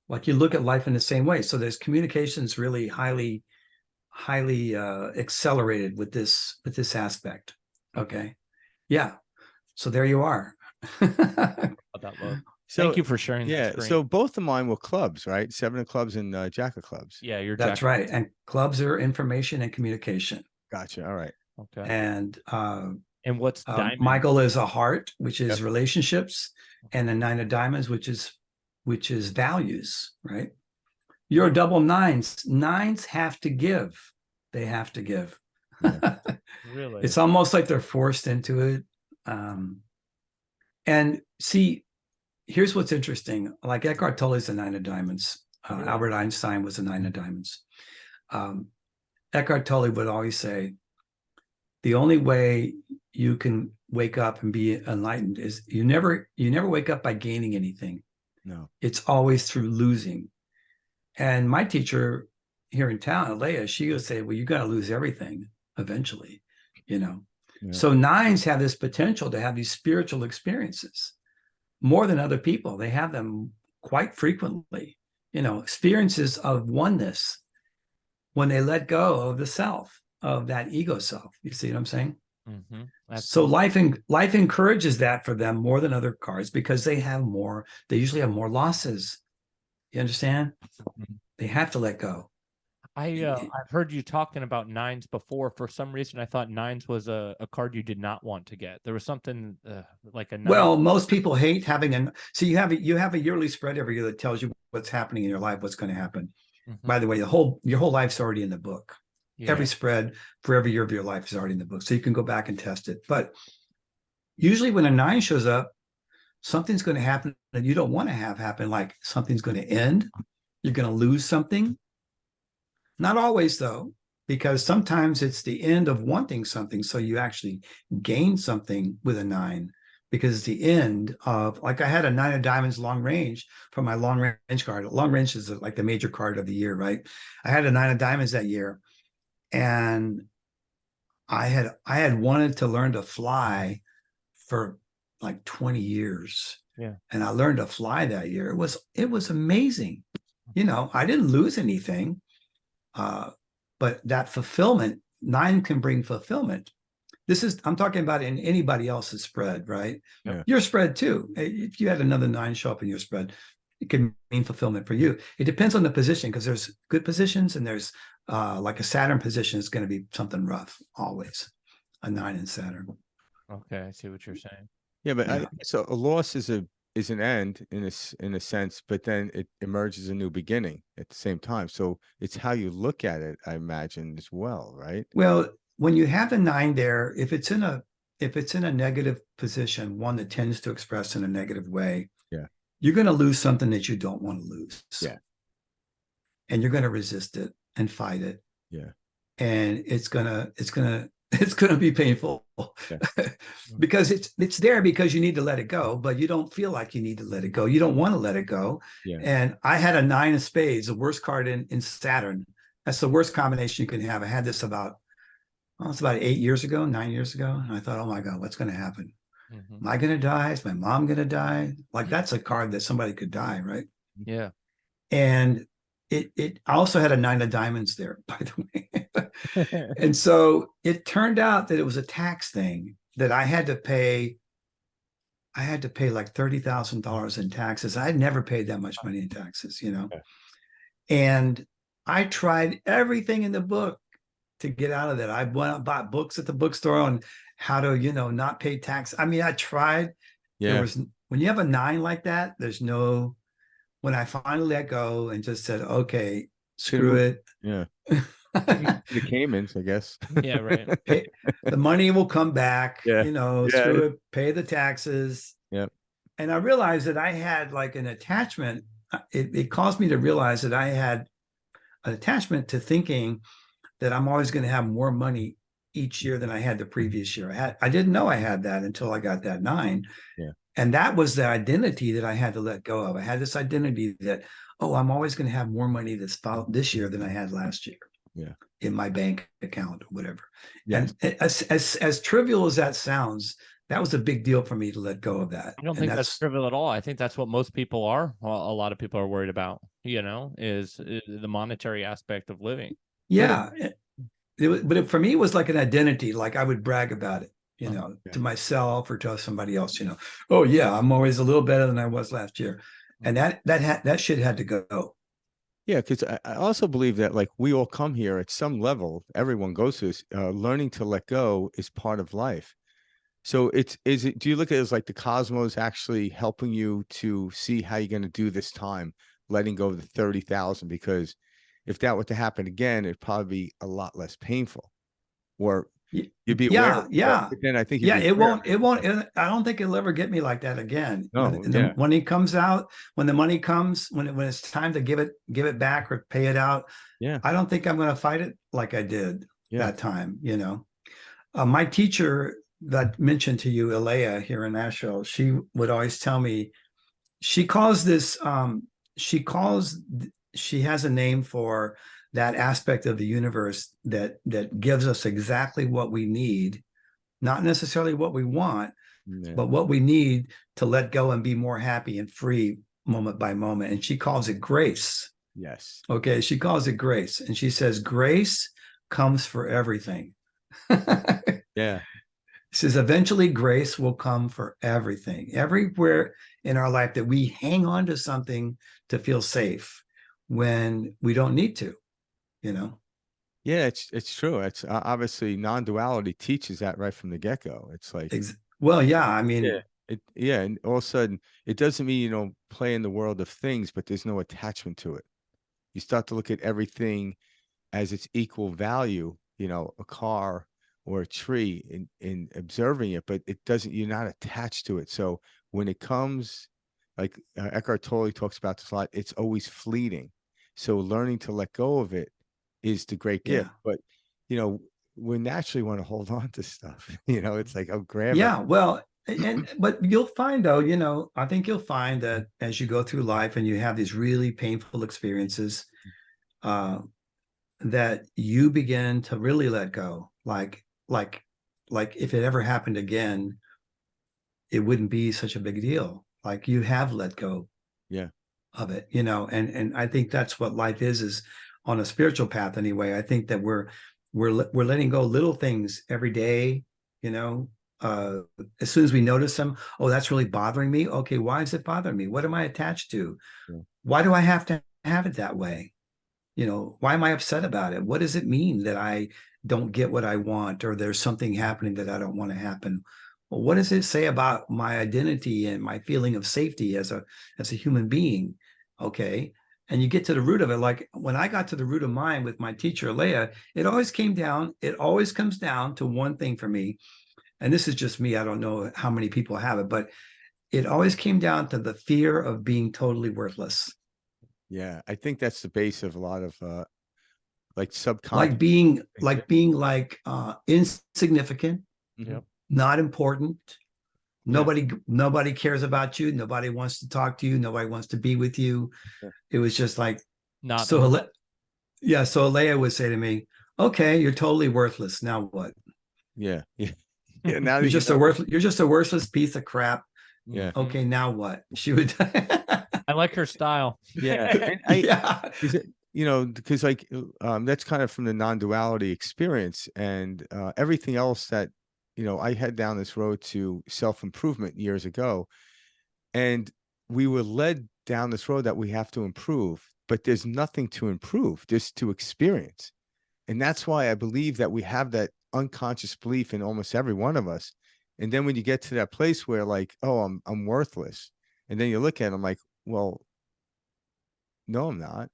Like you look at life in the same way. So there's communications really highly accelerated with this aspect. Okay. Yeah. So there you are. So, thank you for sharing that. Yeah. So both of mine were clubs, right? 7 of clubs and Jack of clubs. Yeah, you're That's right. And clubs are information and communication. Gotcha. All right. Okay. And what's diamond? Michael is a heart, which is relationships, and the 9 of diamonds, which is values, right? You're a double 9s. 9s have to give. They have to give. Yeah. Really? It's almost like they're forced into it. And see, here's what's interesting. Like Eckhart Tolle's a 9 of diamonds. Albert Einstein was a 9 of diamonds. Eckhart Tolle would always say, the only way you can wake up and be enlightened is you never wake up by gaining anything. No. It's always through losing. And my teacher here in town, Alea, she would say, well, you got to lose everything eventually, you know. Yeah. So 9s have this potential to have these spiritual experiences more than other people. They have them quite frequently, you know, experiences of oneness when they let go of the self, of that ego self. You see what I'm saying? Mm-hmm. So life encourages that for them more than other cards because they usually have more losses. You understand? Mm-hmm. They have to let go. I've heard you talking about 9s before. For some reason, I thought 9s was a card you did not want to get. There was something like a 9. Well, most people hate having so you have a yearly spread every year that tells you what's happening in your life, what's going to happen. Mm-hmm. By the way, your whole life's already in the book. Yeah. Every spread for every year of your life is already in the book, so you can go back and test it. But usually, when a 9 shows up, something's going to happen that you don't want to have happen. Like something's going to end. You're going to lose something. Not always, though, because sometimes it's the end of wanting something. So you actually gain something with a 9. because it's the end of, like, I had a 9 of diamonds long range for my long range card. Long range is like the major card of the year, right? I had a 9 of diamonds that year, and I had wanted to learn to fly for like 20 years. Yeah. And I learned to fly that year. It was amazing. I didn't lose anything. But that fulfillment, 9 can bring fulfillment. I'm talking about in anybody else's spread, right? Yeah. Your spread too. If you had another 9 show up in your spread, it can mean fulfillment for you. It depends on the position, because there's good positions and there's like a Saturn position is going to be something rough always. A 9 in Saturn. Okay, I see what you're saying. Yeah, but Yeah. so a loss is an end in a sense, but then it emerges a new beginning at the same time. So it's how you look at it, I imagine, as well, right? Well, when you have the 9 there, if it's in a negative position, one that tends to express in a negative way, Yeah. you're going to lose something that you don't want to lose. Yeah. And you're going to resist it and fight it. Yeah. And it's gonna be painful. Yeah. Because it's there because you need to let it go, but you don't feel like you need to let it go. You don't want to let it go. Yeah. And I had a 9 of spades, the worst card in Saturn. That's the worst combination you can have. I had this it's about 8 years ago, 9 years ago. And I thought, oh my God, what's going to happen? Am I going to die? Is my mom going to die? Like, that's a card that somebody could die, right? Yeah. And it also had a 9 of diamonds there, by the way. And so it turned out that it was a tax thing that I had to pay. I had to pay like $30,000 in taxes. I had never paid that much money in taxes, And I tried everything in the book to get out of that. I went and bought books at the bookstore on how to, not pay tax. I mean, I tried. Yeah. When you have a 9 like that, when I finally let go and just said, okay, screw it. Yeah. The Caymans, I guess. Yeah, right. The money will come back, Yeah. screw it, pay the taxes. Yeah. And I realized that I had like an attachment. It caused me to realize that I had an attachment to thinking that I'm always going to have more money each year than I had the previous year. I didn't know I had that until I got that 9. Yeah. And that was the identity that I had to let go of. I had this identity that, I'm always going to have more money this year than I had last year. Yeah. In my bank account or whatever. Yes. And as trivial as that sounds, that was a big deal for me to let go of that. I don't think that's trivial at all. I think that's what most people are. Well, a lot of people are worried about, is the monetary aspect of living. Yeah. But for me, it was like an identity. Like I would brag about it, to myself or to somebody else, oh yeah, I'm always a little better than I was last year. And that shit had to go. Yeah, because I also believe that like we all come here at some level, everyone goes through this, learning to let go is part of life. So do you look at it as like the cosmos actually helping you to see how you're going to do this time, letting go of the 30,000? Because if that were to happen again, it'd probably be a lot less painful, or you'd be aware. Yeah. But then I think it won't. I don't think it'll ever get me like that again. No, when it comes out, when the money comes, when it's time to give it back or pay it out. Yeah. I don't think I'm going to fight it like I did that time. My teacher that mentioned to you, Alea, here in Nashville, she would always tell me, she has a name for that aspect of the universe that gives us exactly what we need, not necessarily what we want, but what we need to let go and be more happy and free moment by moment. And she calls it grace. Yes. Okay. She calls it grace. And she says, grace comes for everything. Yeah. She says, eventually grace will come for everything. Everywhere in our life that we hang on to something to feel safe when we don't need to, Yeah, it's true. It's obviously non-duality teaches that right from the get-go. It's like, well, yeah, I mean, and all of a sudden it doesn't mean you don't play in the world of things, but there's no attachment to it. You start to look at everything as its equal value, a car or a tree in observing it, but you're not attached to it. So when it comes, like Eckhart Tolle talks about this a lot, it's always fleeting. So learning to let go of it is the great gift. But we naturally want to hold on to stuff. It's like, oh, grab it. Well, But you'll find though, you know, I think you'll find that as you go through life and you have these really painful experiences, uh, that you begin to really let go. Like if it ever happened again, it wouldn't be such a big deal. Like you have let go Yeah. of it, you know, and I think that's what life is on a spiritual path anyway. I think that we're letting go little things every day, you know. As soon as we notice them, oh, that's really bothering me. Okay, why is it bothering me? What am I attached to? Yeah. Why do I have to have it that way? You know, why am I upset about it? What does it mean that I don't get what I want, or there's something happening that I don't want to happen? Well, what does it say about my identity and my feeling of safety as a human being? Okay. And you get to the root of it. Like when I got to the root of mine with my teacher, Leah, it always comes down to one thing for me. And this is just me. I don't know how many people have it, but it always came down to the fear of being totally worthless. Yeah. I think that's the base of a lot of like like subconscious. being like insignificant, Mhm. Yep. not important. Yeah. Nobody cares about you. Nobody wants to talk to you. Nobody wants to be with you. Yeah. It was just like, Not so enough. yeah. So Alea would say to me, okay, you're totally worthless. Now what? Yeah. Yeah. Yeah. Now that You're you just a know, you're just a worthless piece of crap. yeah. Okay, now what? She would I like her style. Yeah. And yeah. is it, you know, because like that's kind of from the non-duality experience, and everything else that, you know, I had down this road to self-improvement years ago, and we were led down this road that we have to improve, but there's nothing to improve, just to experience. And that's why I believe that we have that unconscious belief in almost every one of us. And then when you get to that place where like, oh, I'm worthless, and then you look at them like, well, no, I'm not.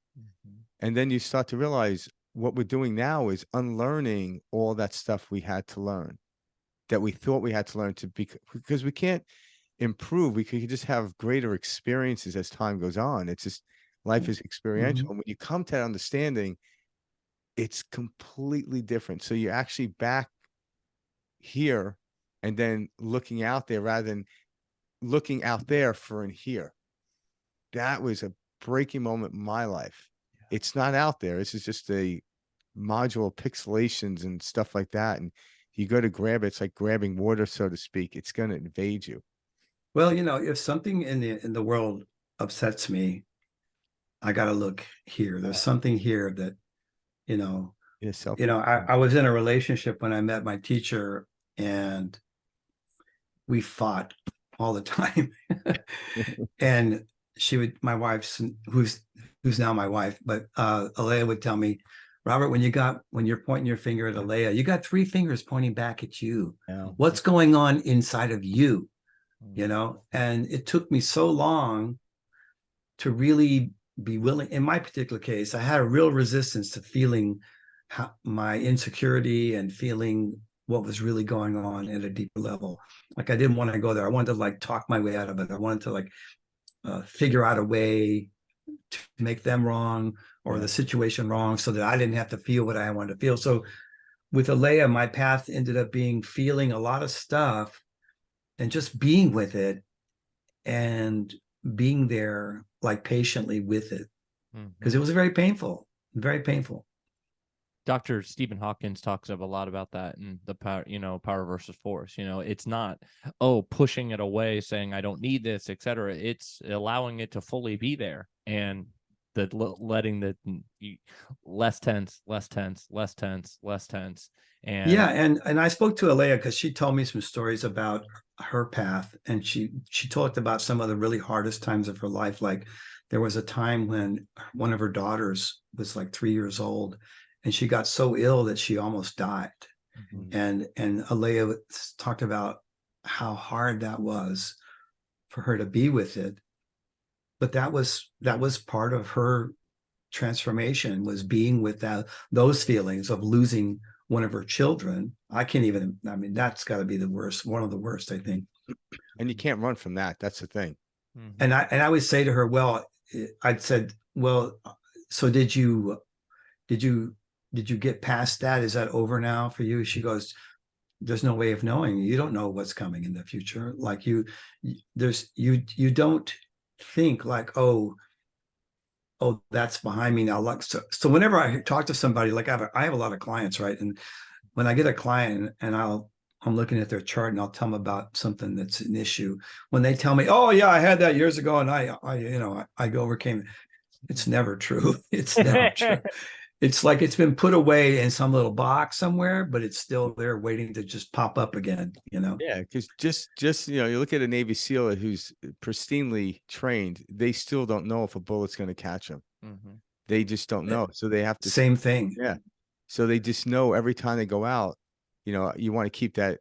And then you start to realize what we're doing now is unlearning all that stuff we had to learn, that we thought we had to learn to be, because we can't improve. We could just have greater experiences as time goes on. It's just life is experiential. Mhm. And when you come to that understanding, it's completely different. So you're actually back here and then looking out there rather than looking out there for in here. That was a breaking moment in my life. It's not out there. This is just a module of pixelations and stuff like that. And you go to grab it, it's like grabbing water, so to speak. It's going to invade you. Well, you know, if something in the world upsets me, I got to look here. There's something here that, you know, Yeah, self. I was in a relationship when I met my teacher, and we fought all the time. And my wife's, who's now my wife, but Alea would tell me, Robert, when you're pointing your finger at Alea, you got three fingers pointing back at you. Yeah. What's going on inside of you? You know, and it took me so long to really be willing. In my particular case, I had a real resistance to feeling my insecurity and feeling what was really going on at a deeper level. Like I didn't want to go there. I wanted to like talk my way out of it. I wanted to like figure out a way to make them wrong or the situation wrong so that I didn't have to feel what I wanted to feel. So with Alea, my path ended up being feeling a lot of stuff and just being with it and being there like patiently with it, because it was very painful, very painful. Dr. Stephen Hawkins talks a lot about that in the power, power versus force. It's not, pushing it away, saying I don't need this, etc. It's allowing it to fully be there, and letting the less tense, less tense, less tense, less tense. And yeah, and I spoke to Alea because she told me some stories about her path, and she talked about some of the really hardest times of her life. Like there was a time when one of her daughters was like 3 years old, and she got so ill that she almost died. And Alea talked about how hard that was for her to be with it, but that was part of her transformation, was being with those feelings of losing one of her children. I mean, that's got to be the worst, one of the worst, I think. And you can't run from that. That's the thing. And I would say to her, well, I'd said, well, so did you get past that? Is that over now for you? She goes, there's no way of knowing. You don't know what's coming in the future. Like you don't think like, oh, that's behind me now. Like, so whenever I talk to somebody, like I have a lot of clients, right? And when I get a client and I'm looking at their chart and I'll tell them about something that's an issue. When they tell me, oh yeah, I had that years ago and I overcame it. It's never true. It's never true. It's like it's been put away in some little box somewhere, but it's still there waiting to just pop up again, Yeah, because just you look at a Navy SEAL who's pristinely trained, they still don't know if a bullet's going to catch them. They just don't know. So they have to. Same thing. Yeah. So they just know every time they go out, you want to keep that,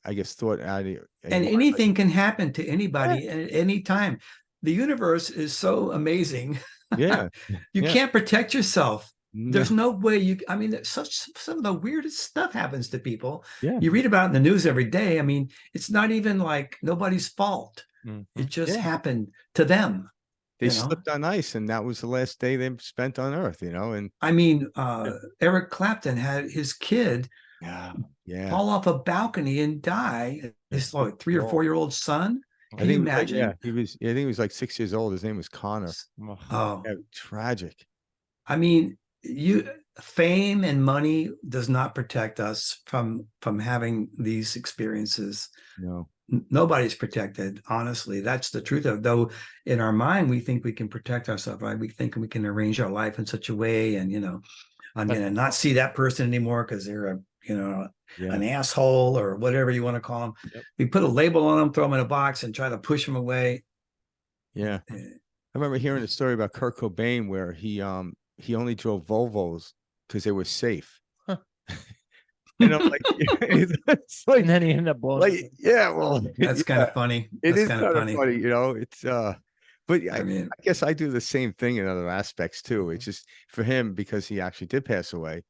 I guess, thought out of your And mind. anything can happen to anybody at any time. The universe is so amazing. Yeah. You can't protect yourself. No. There's no way I mean, some of the weirdest stuff happens to people. Yeah. You read about it in the news every day. I mean, it's not even like nobody's fault. It just happened to them. They slipped on ice, and that was the last day they spent on Earth, and I mean, Eric Clapton had his kid fall off a balcony and die. His like 3 or 4 year old son. Can you imagine? I think he was like 6 years old. His name was Connor. Oh, yeah, tragic. I mean, fame and money does not protect us from having these experiences. No. Nobody's protected, honestly. That's the truth of, though in our mind we think we can protect ourselves, right? We think we can arrange our life in such a way, and I'm gonna not see that person anymore because they're an asshole or whatever you want to call them. We put a label on them, throw them in a box, and try to push them away. Yeah. I remember hearing a story about Kurt Cobain where he only drove Volvos because they were safe. And I'm like, it's like, and then he ended up blowing. Like, yeah, well, that's kind of funny. It is kind of funny. It's but I mean, I guess I do the same thing in other aspects too. It's just for him, because he actually did pass away.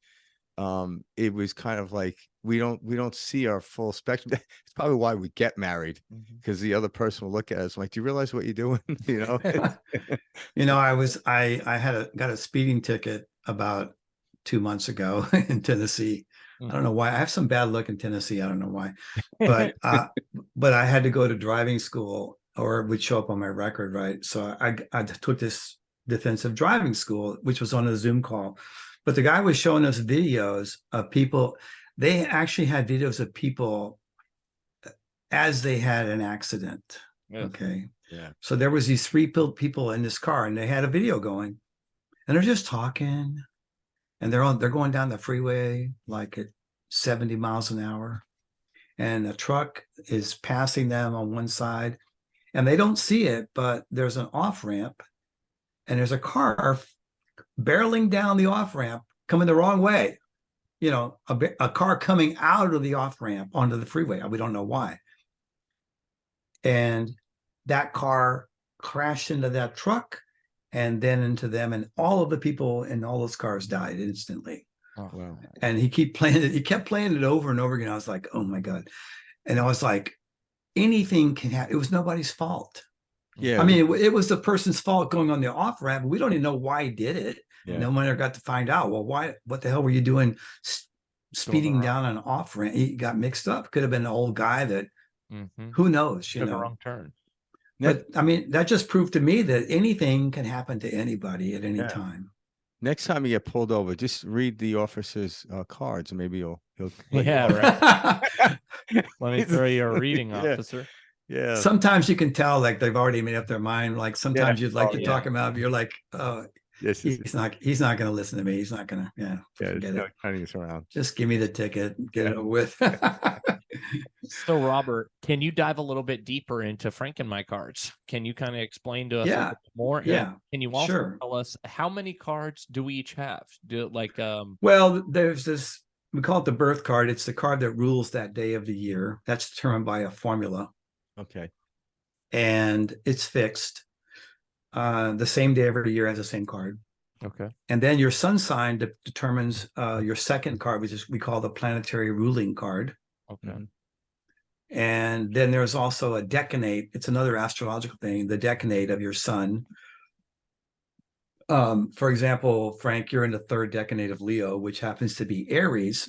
It was kind of like we don't see our full spectrum. It's probably why we get married, because the other person will look at us like, do you realize what you're doing? I got a speeding ticket about 2 months ago in Tennessee. I don't know why. I have some bad luck in Tennessee. I don't know why, but I had to go to driving school, or it would show up on my record, right? So I took this defensive driving school, which was on a Zoom call. But the guy was showing us videos of people. They actually had videos of people as they had an accident. Yes. Okay. Yeah. So there was these 3 people in this car, and they had a video going, and they're just talking, and they're going down the freeway like at 70 miles an hour, and a truck is passing them on one side, and they don't see it, but there's an off ramp, and there's a car barreling down the off ramp coming the wrong way. A car coming out of the off ramp onto the freeway. We don't know why. And that car crashed into that truck and then into them, and all of the people in all those cars died instantly. Oh, wow. And he kept playing it over and over again. I was like, oh my God. And I was like, anything can happen. It was nobody's fault. Yeah. I mean, it was the person's fault going on the off ramp. We don't even know why he did it. Yeah. No one ever got to find out. Well, what the hell were you doing speeding down an off ramp? He got mixed up. Could have been an old guy that, who knows, Took a wrong turn. But I mean, that just proved to me that anything can happen to anybody at any time. Next time you get pulled over, just read the officer's cards, and maybe he'll right. Let me throw you a reading, officer. Yeah. Sometimes you can tell like they've already made up their mind. Like sometimes you'd like to talk about, you're like, oh, he's not going to listen to me. He's not going to, forget it. Turning us around. Just give me the ticket, get it over with. So Robert, can you dive a little bit deeper into Franken-My cards? Can you kind of explain to us a little bit more? Yeah. Can you also tell us how many cards do we each have? Well, there's this, we call it the birth card. It's the card that rules that day of the year. That's determined by a formula. Okay. And it's fixed. The same day every year has the same card. Okay. And then your sun sign determines your second card, which is we call the planetary ruling card. Okay. And then there's also a decanate. It's another astrological thing, the decanate of your sun. For example, Frank, you're in the 3rd decanate of Leo, which happens to be Aries.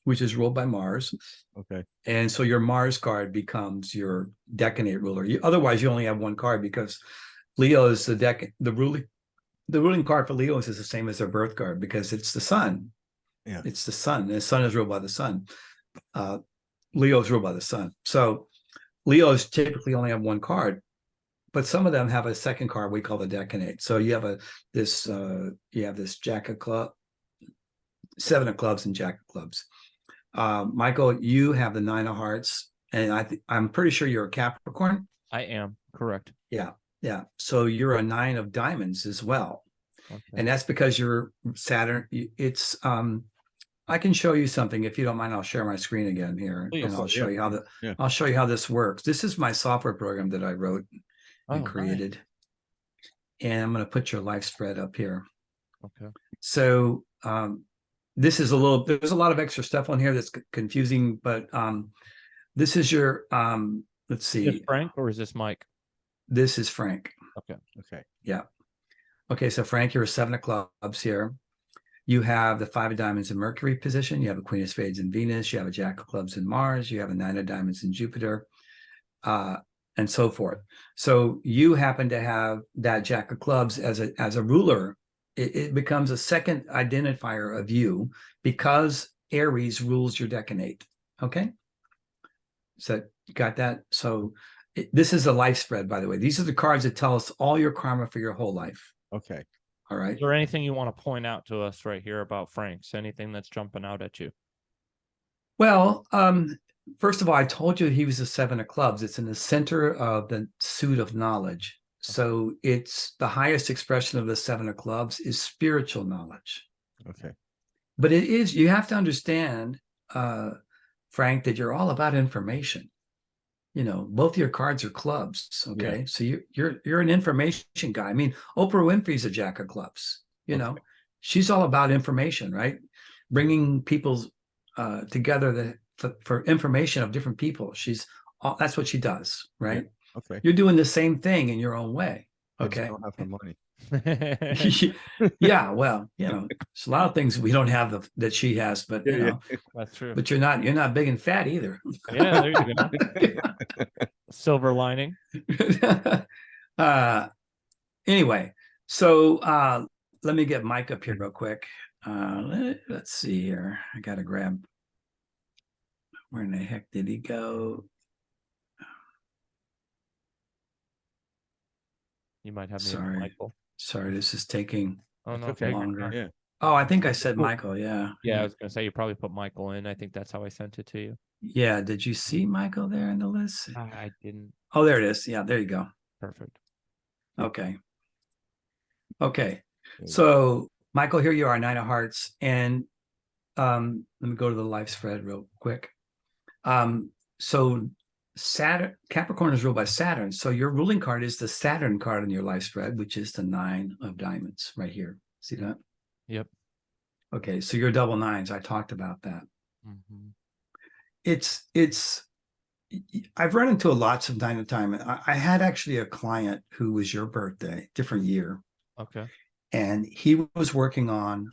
which is ruled by Mars. Okay. And so your Mars card becomes your decanate ruler. Otherwise, you only have one card, because Leo is the ruling card for Leos is the same as their birth card, because it's the sun. Yeah. It's the sun. The sun is ruled by the sun. Leo is ruled by the sun. So Leos typically only have one card, but some of them have a second card we call the decanate. So you have this Jack of Clubs, 7 of Clubs, and Jack of Clubs. Michael, you have the 9 of Hearts, and I'm pretty sure you're a Capricorn. I am correct. Yeah. So you're a 9 of Diamonds as well. Okay. And that's because you're Saturn. It's I can show you something if you don't mind. I'll share my screen again here, and I'll show you I'll show you how this works. This is my software program that I wrote and created. Nice. And I'm going to put your life spread up here. Okay. So this is there's a lot of extra stuff on here that's confusing, but this is your let's see. Is this Frank or is this Mike? This is Frank. Okay. Yeah. Okay, so Frank, you're a 7 of Clubs here. You have the 5 of Diamonds in Mercury position. You have a Queen of Spades in Venus. You have a Jack of Clubs in Mars. You have a 9 of Diamonds in Jupiter, and so forth. So you happen to have that Jack of Clubs as a ruler. It becomes a second identifier of you, because Aries rules your decanate. Okay, so you got that? So this is a life spread, by the way. These are the cards that tell us all your karma for your whole life. Okay. All right. Is there anything you want to point out to us right here about Frank's? Anything that's jumping out at you? Well, first of all, I told you he was a 7 of Clubs. It's in the center of the suit of knowledge. So it's the highest expression of the 7 of Clubs is spiritual knowledge. Okay. But you have to understand, Frank, that you're all about information. Both your cards are clubs. Okay. Yeah. So you're an information guy. I mean, Oprah Winfrey's a Jack of Clubs. She's all about information, right? Bringing people together for information of different people. That's what she does, right? Yeah. Okay. You're doing the same thing in your own way. Okay. I don't have the money. Yeah, well, there's a lot of things we don't have that she has, but that's true. But you're not big and fat either. Yeah, there you go. Silver lining. Anyway, so let me get Mike up here real quick. Let's see here. I gotta grab. Where in the heck did he go? You might have me. Sorry, Michael. Sorry, this is taking longer. Yeah. Oh, I think I said Michael. Yeah. Yeah, I was gonna say you probably put Michael in. I think that's how I sent it to you. Yeah. Did you see Michael there in the list? I didn't. Oh, there it is. Yeah, there you go. Perfect. Okay. So Michael, here you are, 9 of Hearts, and let me go to the life spread real quick. So Saturn, Capricorn is ruled by Saturn. So your ruling card is the Saturn card in your life spread, which is the 9 of Diamonds right here. See that? Yep. Okay. So your double 9s, I talked about that. Mm-hmm. I've run into lots of time to time. I had actually a client who was your birthday, different year. Okay. And he was working on,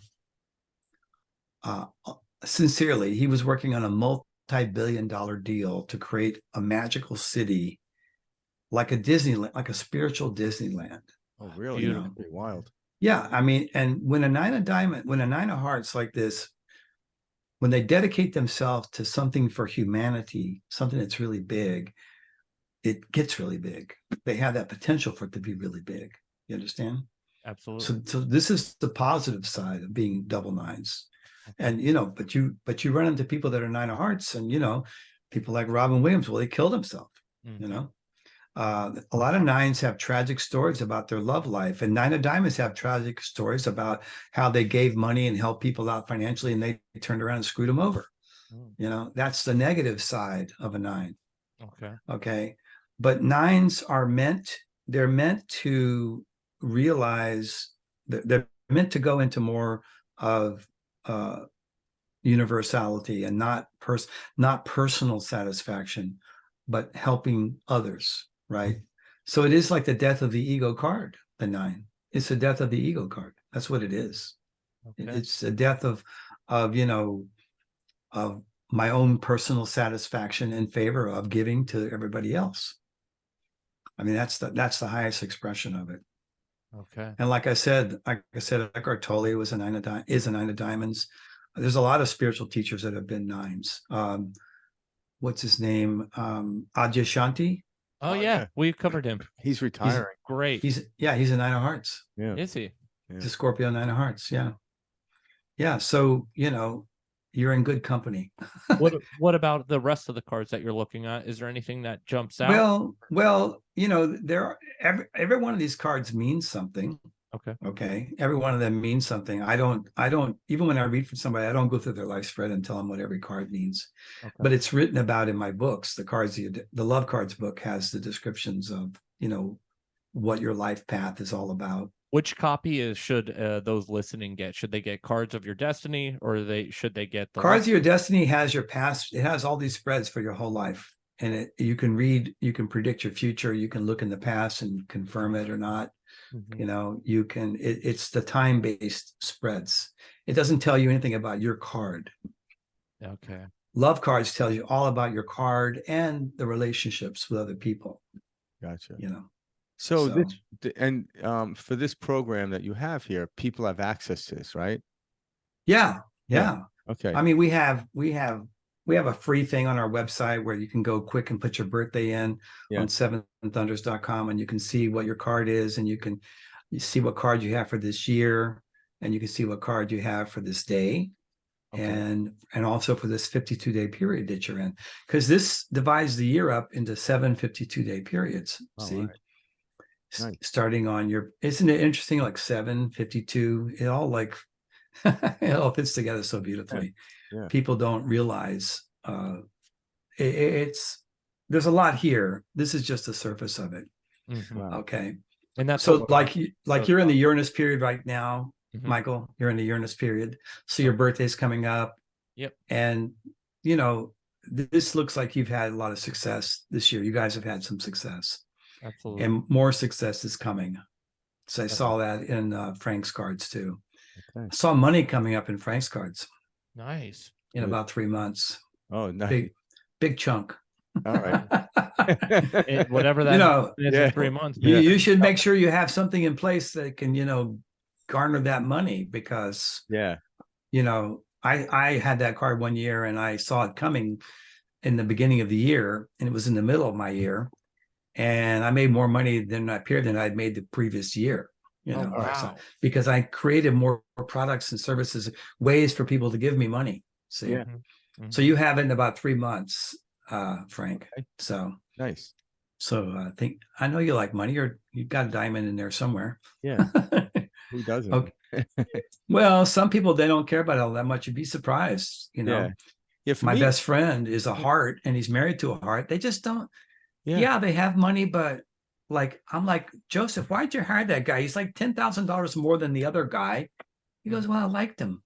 sincerely, he was working on a multi-billion-dollar deal to create a magical city, like a Disneyland, like a spiritual Disneyland. Oh, really? Pretty wild. Yeah, I mean, and when a 9 of Hearts like this, when they dedicate themselves to something for humanity, something that's really big, it gets really big. They have that potential for it to be really big. You understand? Absolutely. So this is the positive side of being double 9s. And, but you run into people that are 9 of Hearts, and, people like Robin Williams, well, he killed himself, a lot of 9s have tragic stories about their love life, and 9 of Diamonds have tragic stories about how they gave money and helped people out financially, and they turned around and screwed them over. That's the negative side of a 9. Okay. But 9s are they're meant to realize that they're meant to go into more of universality and not personal satisfaction, but helping others, right? So it is like the death of the ego card, the 9. It's the death of the ego card. That's what it is. Okay. It's a death of of my own personal satisfaction in favor of giving to everybody else. I mean, that's the highest expression of it. Okay. And like I said, Eckhart Tolle was is a 9 of diamonds. There's a lot of spiritual teachers that have been 9s. What's his name? Adyashanti. Oh, yeah, we've covered him. He's retiring. Great. He's a 9 of hearts. Yeah. Is he? The Scorpio 9 of hearts. Yeah. Yeah. So, you're in good company. What about the rest of the cards that you're looking at? Is there anything that jumps out? Well, every one of these cards means something. Okay. Every one of them means something. I don't, even when I read from somebody, I don't go through their life spread and tell them what every card means. Okay. But it's written about in my books. The Love Cards book has the descriptions of, what your life path is all about. Which copy should those listening get? Should they get Cards of Your Destiny, or should they get the Cards of Your Destiny? Has your past. It has all these spreads for your whole life, and you can predict your future. You can look in the past and confirm it or not. Mm-hmm. You can. It's the time-based spreads. It doesn't tell you anything about your card. Okay. Love Cards tell you all about your card and the relationships with other people. Gotcha. So for this program that you have here, people have access to this, right? Yeah. Okay. I mean, we have a free thing on our website where you can go quick and put your birthday in on sevenththunders.com, and you can see what your card is, and you see what card you have for this year, and you can see what card you have for this day. Okay. And also for this 52-day period that you're in, because this divides the year up into 7 52-day periods. See? Right. Nice. Starting on isn't it interesting? Like 7, 52, it all it all fits together so beautifully. Yeah. People don't realize there's a lot here. This is just the surface of it. Mm-hmm. Wow. Okay. And that's so you're in the Uranus period right now, mm-hmm. Michael. You're in the Uranus period. So your birthday's coming up. Yep. And this looks like you've had a lot of success this year. You guys have had some success. Absolutely. And more success is coming. So I saw that in Frank's cards too. Okay. I saw money coming up in Frank's cards. Nice. In about 3 months. Oh, nice. Big chunk. All right. Whatever that is in 3 months. You should make sure you have something in place that can, garner that money, because I had that card one year and I saw it coming in the beginning of the year, and it was in the middle of my year. And I made more money than I'd made the previous year, wow. Because I created more products and services, ways for people to give me money. See, Mm-hmm. So you have it in about 3 months, Frank. Okay. So nice. So I know you like money, or you've got a diamond in there somewhere. Yeah. Who doesn't? Okay. Well, some people, they don't care about it all that much. You'd be surprised, Yeah, my best friend is a heart, and he's married to a heart. They just don't. Yeah, they have money, but I'm like, Joseph, why'd you hire that guy? He's like $10,000 more than the other guy. He goes, well, I liked him.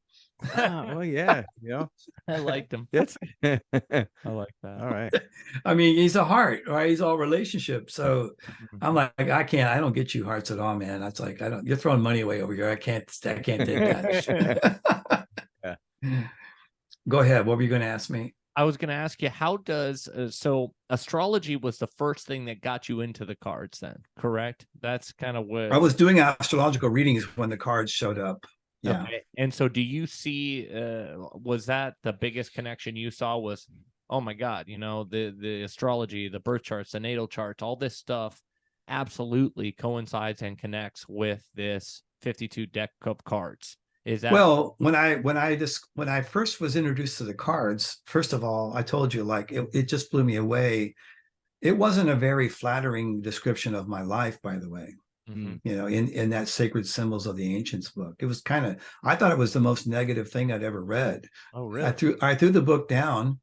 Oh, yeah. I liked him. That's I like that. All right. I mean, he's a heart, right? He's all relationship. So I'm like, I don't get you hearts at all, man. That's like, you're throwing money away over here. I can't take that. Yeah. Go ahead. What were you going to ask me? I was going to ask you, how does so astrology was the first thing that got you into the cards then, correct? That's kind of what I was doing astrological readings when the cards showed up. Yeah. Okay. And so do you see, was that the biggest connection you saw was, oh my God, the astrology, the birth charts, the natal charts, all this stuff absolutely coincides and connects with this 52 deck of cards. Is that when I first was introduced to the cards, first of all, I told you, it just blew me away. It wasn't a very flattering description of my life, by the way. Mm-hmm. In that Sacred Symbols of the Ancients book, it was I thought it was the most negative thing I'd ever read. Oh, really? I threw the book down.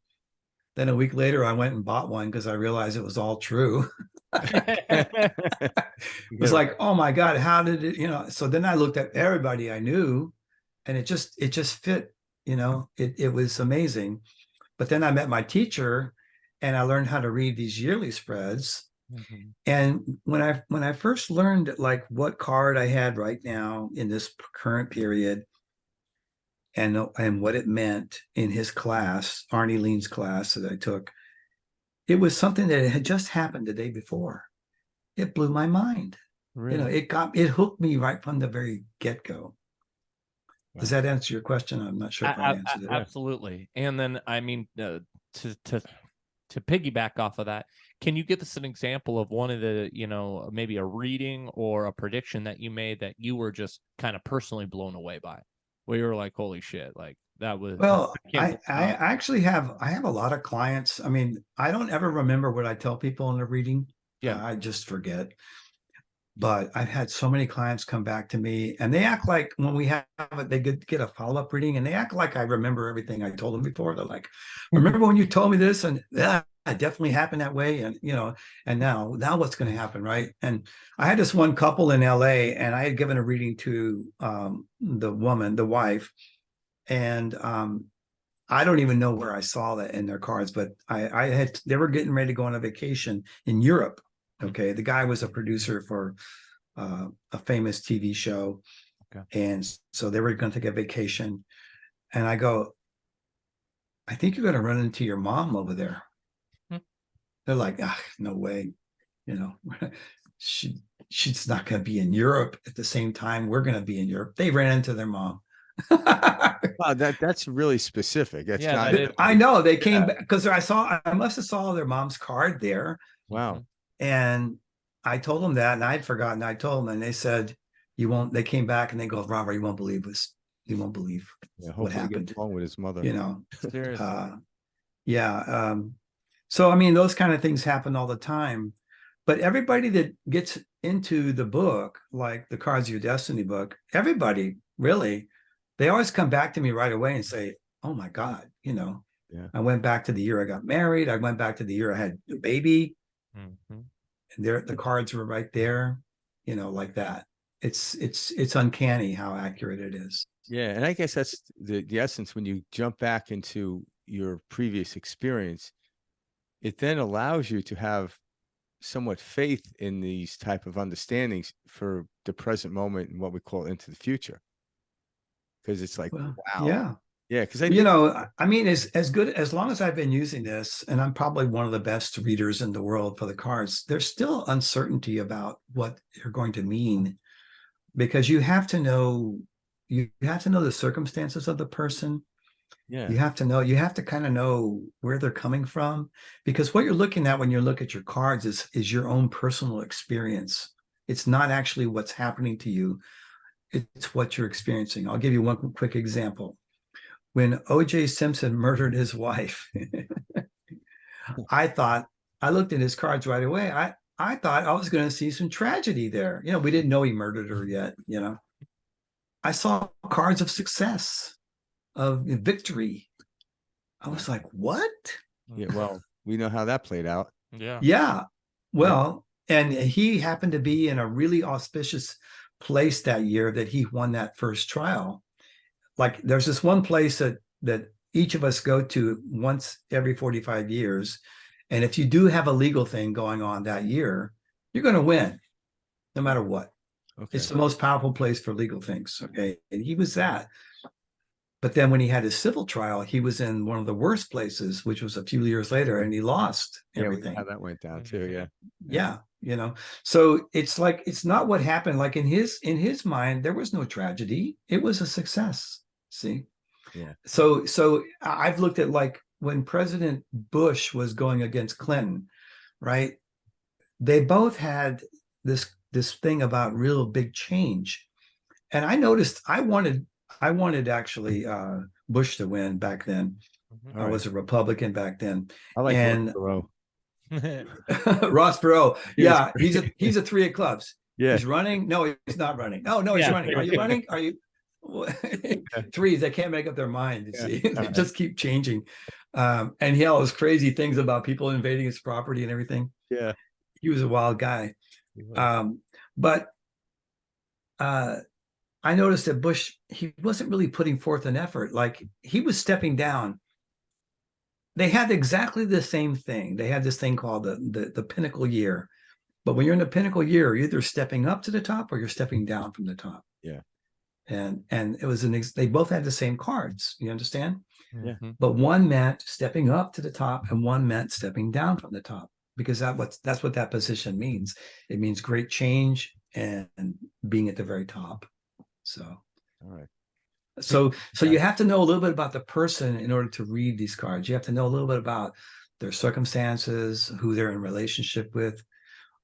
Then a week later, I went and bought one because I realized it was all true. It was like, oh my God, how did it? So then I looked at everybody I knew, and it just fit. It was amazing. But then I met my teacher, and I learned how to read these yearly spreads. Mm-hmm. And when I first learned what card I had right now in this current period, and what it meant in his class, Arnie Lean's class that I took. It was something that had just happened the day before. It blew my mind. Really? It hooked me right from the very get-go. Does Wow. that answer your question? I'm not sure if I answered it. Absolutely. And then, I mean, to piggyback off of that, can you give us an example of one of the, maybe a reading or a prediction that you made that you were just kind of personally blown away by, where you were like, holy shit, like that was, Well, can't I actually have a lot of clients. I mean, I don't ever remember what I tell people in a reading. Yeah. I just forget. But I've had so many clients come back to me, and they act like when we have it, they get a follow-up reading, and they act like I remember everything I told them before. They're like, remember when you told me this? And yeah, it definitely happened that way. And and now what's going to happen, right? And I had this one couple in LA, and I had given a reading to the wife, and I don't even know where I saw that in their cards, but they were getting ready to go on a vacation in Europe. Okay. The guy was a producer for a famous TV show. Okay. And so they were going to take a vacation. And I go, I think you're going to run into your mom over there. They're like, no way. She's not going to be in Europe at the same time we're going to be in Europe. They ran into their mom. Wow, that's really specific. That's Yeah, not. that is. I know they came back because I must have saw their mom's card there. Wow. And I told them that, and I'd forgotten. I told them, and they said, "You won't." They came back and they go, "Robert, you won't believe this. You won't believe what happened." He along with his mother. Seriously. Yeah. So I mean, those kind of things happen all the time. But everybody that gets into the book, like the Cards of Your Destiny book, everybody really, they always come back to me right away and say, "Oh my God, Yeah. I went back to the year I got married. I went back to the year I had a baby." Mm-hmm. And the cards were right there, like that. It's uncanny how accurate it is. Yeah, and I guess that's the essence. When you jump back into your previous experience, it then allows you to have somewhat faith in these type of understandings for the present moment and what we call into the future. Because it's like, Well, wow. Yeah, because I I mean, as good as long as I've been using this, and I'm probably one of the best readers in the world for the cards, there's still uncertainty about what they're going to mean, because you have to know the circumstances of the person. yeah. You have to kind of know where they're coming from, because what you're looking at when you look at your cards is your own personal experience. It's not actually what's happening to you. It's what you're experiencing. I'll give you one quick example. When O.J. Simpson murdered his wife, I looked at his cards right away. I thought I was going to see some tragedy there. We didn't know he murdered her yet. I saw cards of success, of victory. I was like, what? Yeah, well, we know how that played out. Yeah. Yeah. Well, and he happened to be in a really auspicious place that year that he won that first trial. Like there's this one place that each of us go to once every 45 years. And if you do have a legal thing going on that year, you're going to win no matter what. Okay. It's the most powerful place for legal things. Okay. And he was that. But then when he had his civil trial, he was in one of the worst places, which was a few years later, and he lost everything. How that went down too. Yeah. Yeah. So it's like, it's not what happened. Like in his mind, there was no tragedy. It was a success. See? Yeah. So I've looked at, like, when President Bush was going against Clinton, right? They both had this thing about real big change. And I noticed I wanted actually Bush to win back then. I was a Republican back then. I like and Ross Ross Perot. Yeah, he's a 3 of clubs. Yeah. He's running. No, he's not running. Oh, no, he's running. Are you running? Are you? Threes, they can't make up their mind. You see, they just keep changing. And he had all those crazy things about people invading his property and everything. Yeah. He was a wild guy. But I noticed that Bush, he wasn't really putting forth an effort. Like, he was stepping down. They had exactly the same thing. They had this thing called the pinnacle year. But when you're in the pinnacle year, you're either stepping up to the top or you're stepping down from the top. Yeah. and it was they both had the same cards. You understand? Yeah. Mhm. But one meant stepping up to the top, and one meant stepping down from the top, because that's what that position means. It means great change and being at the very top. So. All right. So you have to know a little bit about the person in order to read these cards. You have to know a little bit about their circumstances, who they're in relationship with.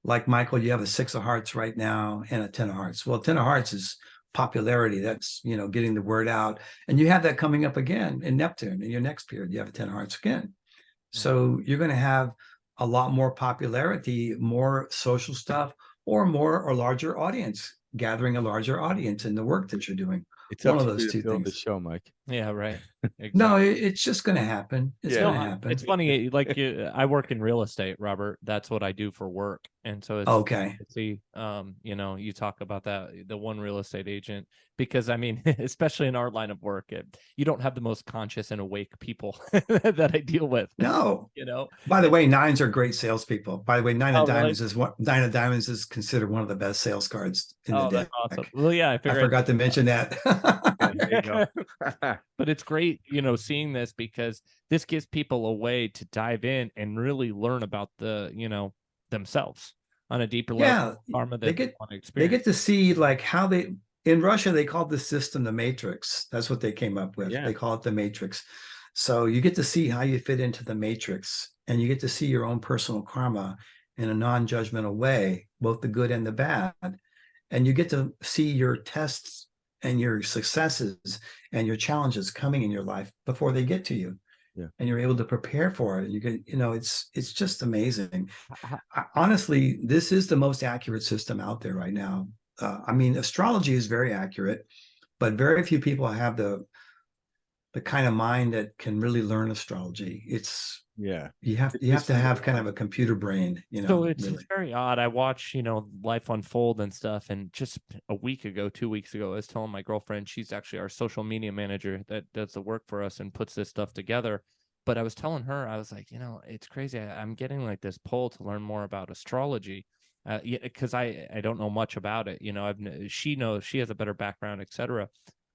Like Michael, you have a 6 of hearts right now and a 10 of hearts. Well, 10 of hearts is popularity. That's, getting the word out. And you have that coming up again in Neptune in your next period. You have a 10 of hearts again. So you're going to have a lot more popularity, more social stuff, or more or larger audience, gathering a larger audience in the work that you're doing. It's One up of to those you to two build the things. show, Mike. Yeah, right. No, Exactly. it's just going to happen. It's Yeah. going to No, happen. it's funny. Like I work in real estate, Robert. That's what I do for work, and so it's Okay. to see. You talk about that the one real estate agent, because I mean, especially in our line of work, you don't have the most conscious and awake people that I deal with. No. You know. By the way, nines are great salespeople. By the way, Oh, really? Nine of diamonds is considered one of the best sales cards in the Oh, that's deck. awesome. Well, yeah, I I figured. forgot to mention that. Yeah, there you go. But it's great, seeing this, because this gives people a way to dive in and really learn about themselves on a deeper level, Yeah, karma they that they get want to they experience. get to see like how they in Russia they called this system the matrix. That's what they came up with. Yeah. They call it the matrix. So you get to see how you fit into the matrix, and you get to see your own personal karma in a non-judgmental way, both the good and the bad. And you get to see your tests and your successes and your challenges coming in your life before they get to you. Yeah. And you're able to prepare for it. You can, it's just amazing. How- Honestly, this is the most accurate system out there right now. I mean, astrology is very accurate, but very few people have the kind of mind that can really learn astrology. It's Yeah. you have to have kind of a computer brain, So it's really. very odd. I watch, life unfold and stuff. And just a week ago, 2 weeks ago, I was telling my girlfriend, she's actually our social media manager that does the work for us and puts this stuff together. But I was telling her, I was like, it's crazy. I'm getting like this pull to learn more about astrology, because I don't know much about it. She knows, she has a better background, etc.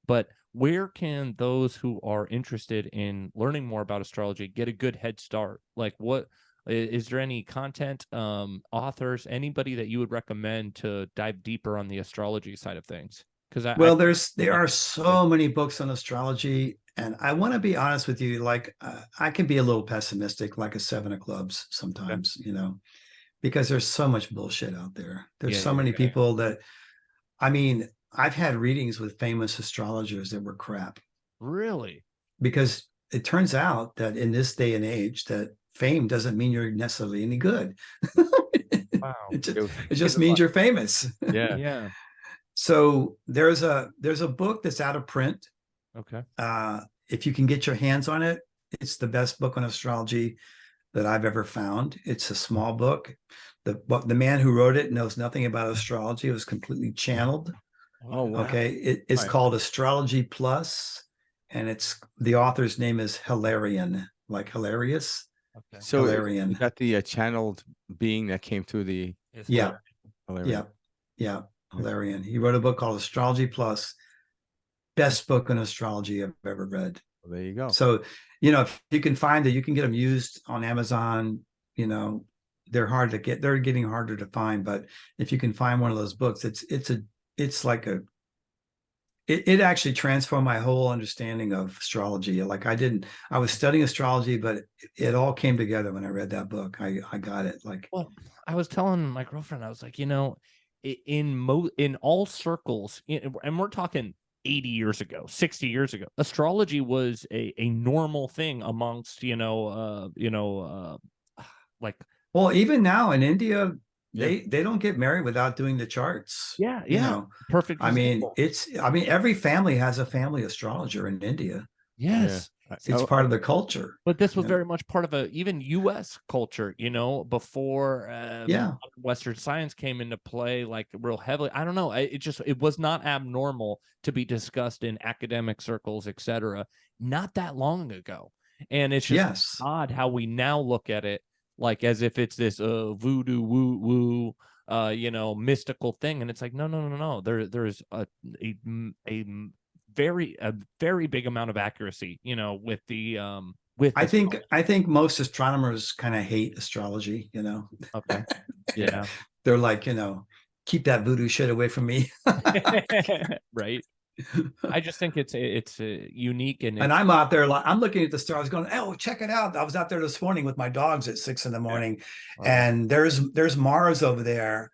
But where can those who are interested in learning more about astrology get a good head start? Like, what is there any content, authors, anybody that you would recommend to dive deeper on the astrology side of things? Because Well, there are so many books on astrology, and I want to be honest with you. Like, I can be a little pessimistic, like a 7 of clubs sometimes, because there's so much bullshit out there. There's so many people that, I mean, I've had readings with famous astrologers that were crap, really, because it turns out that in this day and age, that fame doesn't mean you're necessarily any good. wow, It just means you're famous. Yeah. yeah, So there's a book that's out of print. okay, If you can get your hands on it, it's the best book on astrology that I've ever found. It's a small book. The man who wrote it knows nothing about astrology. It was completely channeled. Oh, wow. Okay. It's Right. called Astrology Plus, and the author's name is Hilarion, like hilarious. okay. So Hilarion. is that the channeled being that came through the It's Yeah. Hilarion? Yeah. Hilarion. He wrote a book called Astrology Plus. Best book on astrology I've ever read. Well, there you go. So, if you can find it, you can get them used on Amazon. They're hard to get. They're getting harder to find. But if you can find one of those books, it actually transformed my whole understanding of astrology. Like I was studying astrology, but it all came together when I read that book. I got it. Like, Well, I was telling my girlfriend, I was like, in all circles, and we're talking 80 years ago, 60 years ago, astrology was a normal thing amongst, like, well, even now in India, Yeah. they don't get married without doing the charts. yeah, perfect I mean, example. every family has a family astrologer in India. Yes. It's part of the culture. But this was very much part of even U.S. culture, before Yeah. Western science came into play, like real heavily. I don't know. It was not abnormal to be discussed in academic circles, etc. Not that long ago, and it's just odd how we now look at it like as if it's this voodoo woo woo, mystical thing. And it's like, no. There's a very big amount of accuracy, with the I think most astronomers kind of hate astrology, Okay. Yeah. They're like, keep that voodoo shit away from me. Right. I just think it's unique, and I'm out there like I'm looking at the stars going, oh, check it out. I was out there this morning with my dogs at 6 a.m. and there's Mars over there,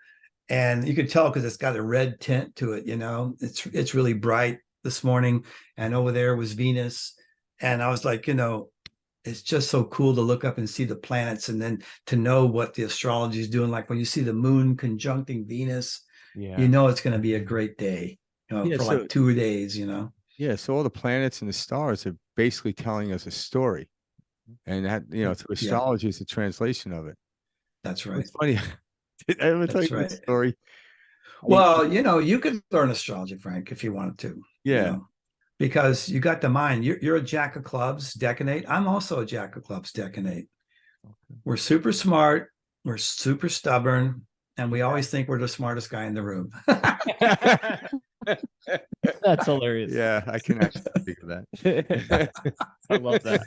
and you can tell because it's got a red tint to it, it's really bright this morning, and over there was Venus, and I was like, it's just so cool to look up and see the planets, and then to know what the astrology is doing. Like when you see the moon conjuncting Venus, it's going to be a great day, for like 2 days, Yeah, so all the planets and the stars are basically telling us a story, and that through astrology is a translation of it. That's right. It's funny. Did I ever tell you that story? Well, you could learn astrology, Frank, if you wanted to. Yeah. Because you got the mind. You're a jack of clubs, declinate. I'm also a jack of clubs, declinate. Okay. We're super smart. We're super stubborn, and we always think we're the smartest guy in the room. That's hilarious. Yeah, I can actually think of that. I love that.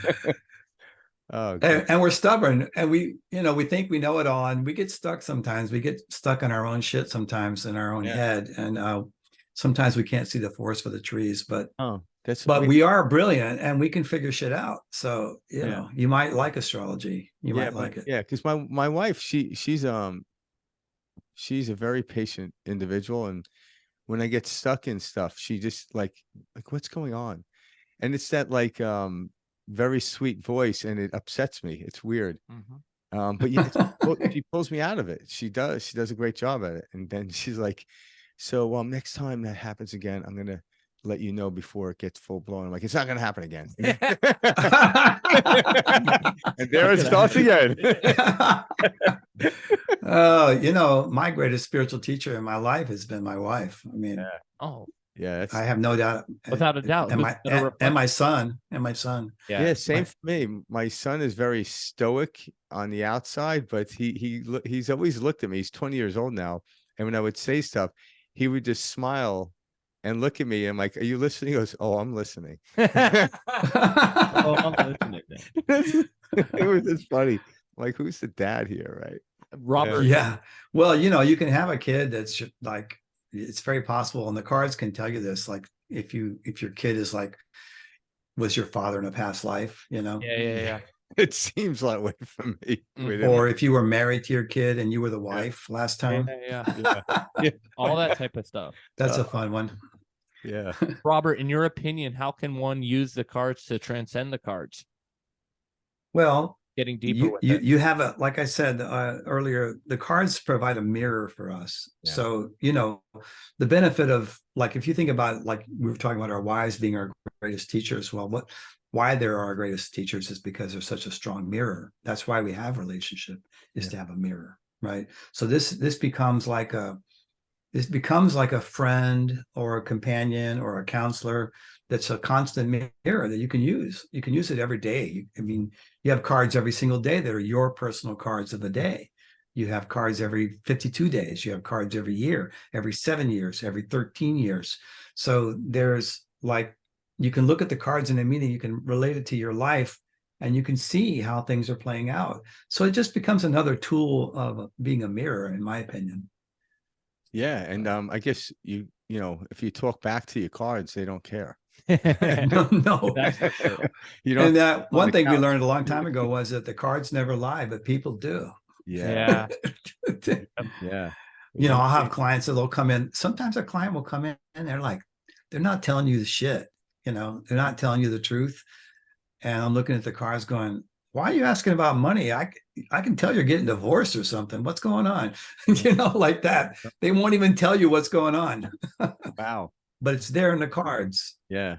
Oh, and we're stubborn, and we think we know it all, and we get stuck sometimes. We get stuck in our own shit sometimes, in our own head, and sometimes we can't see the forest for the trees. But we are brilliant, and we can figure shit out. So you might like astrology. You might like it. Yeah, because my wife, she's a very patient individual, and when I get stuck in stuff, she just like what's going on, and it's that very sweet voice, and it upsets me. It's weird. Mm-hmm. But she pulls me out of it. She does a great job at it. And then she's like, so next time that happens again, I'm gonna let you know before it gets full blown. I'm like, it's not gonna happen again. And there it starts again. Oh, my greatest spiritual teacher in my life has been my wife. I mean, yeah, I have no doubt, without a doubt, and my son. Yeah, same for me. My son is very stoic on the outside, but he's always looked at me. He's 20 years old now, and when I would say stuff, he would just smile and look at me. And I'm like, "Are you listening?" He goes, "Oh, I'm listening." I'm listening. It was just funny. I'm like, who's the dad here, right? Robert. Yeah. Well, you can have a kid that's like, it's very possible, and the cards can tell you this. Like, if your kid is like, was your father in a past life? Yeah. It seems that way for me. Or if you were married to your kid and you were the wife last time. Yeah. All that type of stuff. That's a fun one. Yeah. Robert, in your opinion, how can one use the cards to transcend the cards? Well, getting deeper you have like I said earlier, the cards provide a mirror for us. So the benefit of, like, if you think about, like we were talking about our wives being our greatest teachers, why they're our greatest teachers is because they're such a strong mirror. That's why we have relationship, is to have a mirror, right? So this becomes like a friend or a companion or a counselor that's a constant mirror that you can use. You can use it every day. I mean, you have cards every single day that are your personal cards of the day. You have cards every 52 days. You have cards every year, every 7 years, every 13 years. So there's you can look at the cards in a meaning, you can relate it to your life, and you can see how things are playing out. So it just becomes another tool of being a mirror, in my opinion. Yeah, and I guess you if you talk back to your cards, they don't care. No. And that one thing we learned a long time ago was that the cards never lie, but people do. Yeah. Yeah. I'll have clients that will come in. Sometimes a client will come in and they're not telling you the shit. They're not telling you the truth. And I'm looking at the cards going, why are you asking about money? I can tell you're getting divorced or something. What's going on? Like that. They won't even tell you what's going on. Wow. But it's there in the cards. Yeah.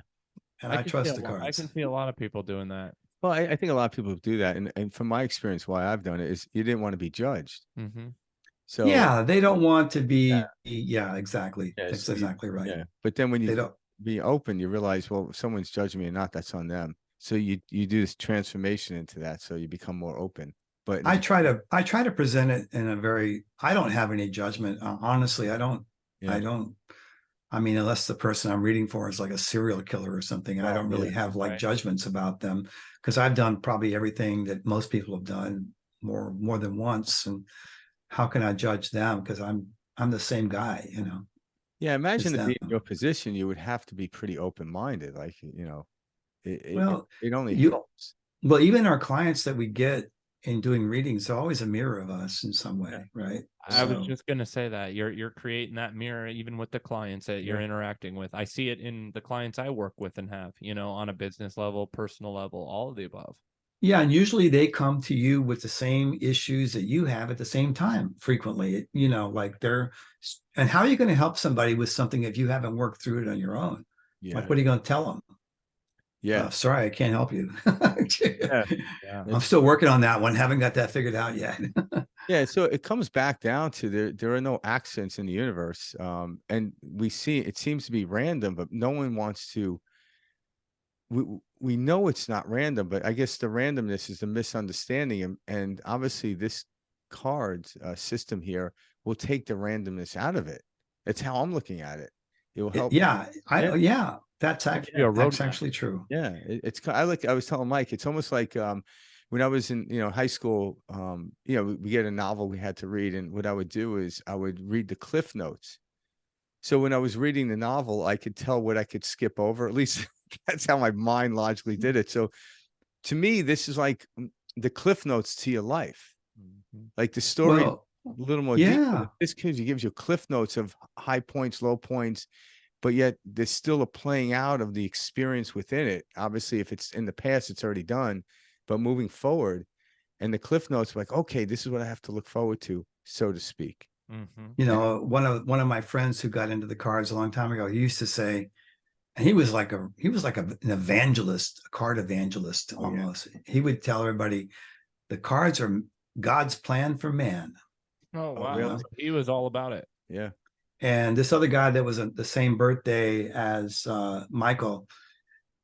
And I trust the cards. I can see a lot of people doing that. Well, I think a lot of people do that. And from my experience, why I've done it is you didn't want to be judged. Mm-hmm. So yeah, they don't want to be. Yeah, exactly. That's exactly right. Yeah. But then when you be open, you realize, well, if someone's judging me or not, that's on them. So you do this transformation into that. So you become more open. But I try to present it in a very, I don't have any judgment. Honestly, I yeah, don't, I mean, unless the person I'm reading for is like a serial killer or something, I Right, don't really yeah, have like right. judgments about them, because I've done probably everything that most people have done more than once. And how can I judge them? Because I'm the same guy, yeah. as Imagine to be them. in your position, you would have to be pretty open-minded. Like, Well, it only you helps. well, even our clients that we get in doing readings are always a mirror of us in some Yeah. way, right? I was So just gonna say that you're creating that mirror even with the clients that you're Yeah. interacting with. I see it in the clients I work with and have, on a business level, personal level, all of the above. yeah, and usually they come to you with the same issues that you have at the same time frequently, like and how are you going to help somebody with something if you haven't worked through it on your own? Like, Yeah, what are you going to tell them? yeah, Sorry, I can't help you. yeah. Yeah. I'm still working on that one. Haven't got that figured out yet. Yeah, so it comes back down to there are no accents in the universe. And we see it seems to be random, but no one wants to we know it's not random, but I guess the randomness is the misunderstanding. And obviously this card system here will take the randomness out of it. That's how I'm looking at it. It will help. Yeah, Yeah, that's I'll give you a roadmap. actually true. yeah. I was telling Mike, it's almost like when I was in high school, we get a novel we had to read, and what I would do is I would read the cliff notes. So when I was reading the novel, I could tell what I could skip over. At least that's how my mind logically did it. So to me, this is like the cliff notes to your life. Mhm. Like the story Well, a little more detailed. yeah. This gives you cliff notes of high points, low points, but yet there's still a playing out of the experience within it. Obviously, if it's in the past, it's already done, but moving forward, and the cliff notes like, okay, this is what I have to look forward to, so to speak. Mhm. One of my friends who got into the cards a long time ago, he used to say, and an evangelist, a card evangelist Oh, yeah. almost. He would tell everybody the cards are God's plan for man. Oh Oh, wow. really? So he was all about it. Yeah. And this other guy that was the same birthday as Michael,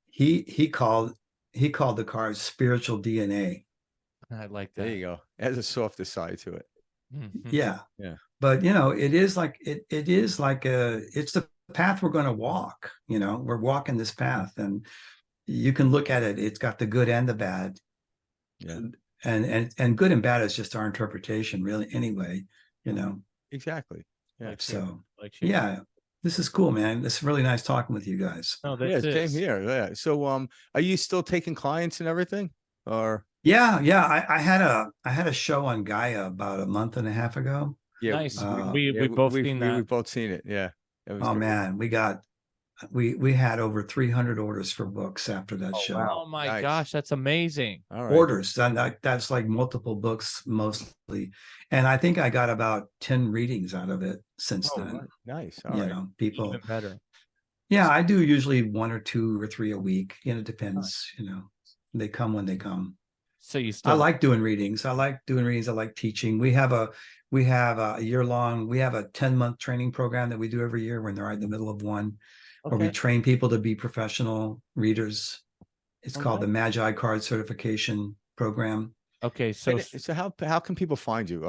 he called the cards spiritual DNA. I like There that. you go. It has a softer side to it. Mhm. Yeah. Yeah. But it is like it's the path we're going to walk. We're walking this path, and you can look at it. It's got the good and the bad. Yeah. And good and bad is just our interpretation, really, anyway. Exactly. Yeah. Like sharing. So Like sharing. yeah, this is cool, man. This is really nice talking with you guys. No, Yeah. this Same is. here. Yeah. So, are you still taking clients and everything? Or Yeah. I had a show on Gaia about a month and a half ago. yeah, Nice. Uh, We've both seen that. we've both seen it. Yeah. That was oh great. man, we had over 300 orders for books after that Oh, show. wow. Oh my Nice. gosh, that's amazing. All right. Orders, and that's like multiple books mostly. And I think I got about 10 readings out of it since Oh, then. right. Nice. All right. People. Even better. Yeah, I do usually 1 or 2 or 3 a week. It depends. They come when they come. So you I still like doing readings. I like teaching. We have a year-long, we have a 10-month training program that we do every year when they're right in the middle of one, where we okay. train people to be professional readers. It's Oh, called the nice. Magi Card Certification Program. Okay, so So how can people find you?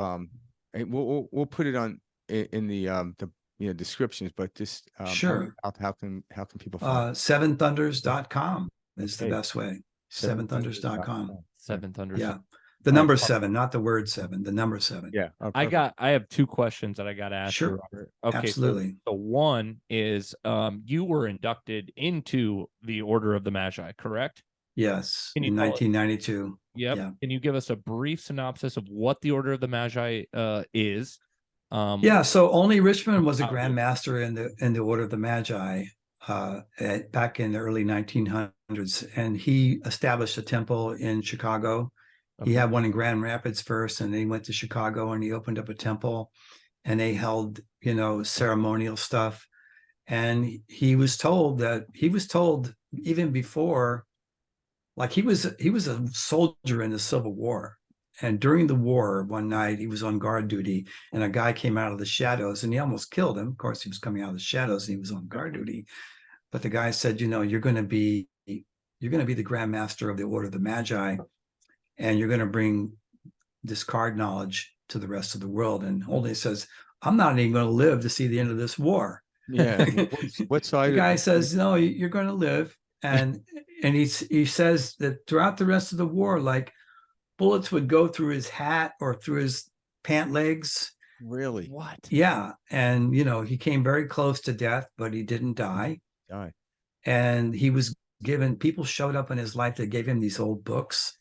And we'll put it on in the descriptions, but just Sure. how can people find? 7thunders.com is the Okay. best way. 7thunders.com. 7thunders.com. Right. Seven Thunders. Yeah. The All right, number fun. 7, not the word 7, the number 7. Yeah. Oh, perfect. I have 2 questions that I got to ask you, Sure. Robert. Okay, Absolutely. so one is you were inducted into the Order of the Magi, correct? Yes. Can you In tell us? 1992. Yep. Yeah. Can you give us a brief synopsis of what the Order of the Magi is? Yeah. So only Richmond was a How- Grand Master in the Order of the Magi back in the early 1900s, and he established a temple in Chicago. He Okay. had one in Grand Rapids first, and then he went to Chicago and he opened up a temple, and they held ceremonial stuff. And he was told even before, like he was a soldier in the Civil War. And during the war, one night he was on guard duty, and a guy came out of the shadows, and he almost killed him. Of course, he was coming out of the shadows, and he was on guard duty. But the guy said, you're going to be the Grand Master of the Order of the Magi, and you're going to bring discard knowledge to the rest of the world. And Holding says, I'm not even going to live to see the end of this war. Yeah. What The side? guy says, no, you're going to live. And he says that throughout the rest of the war, like bullets would go through his hat or through his pant legs. Really? What? Yeah. And, he came very close to death, but he didn't die. Die. And he was given, people showed up in his life that gave him these old books.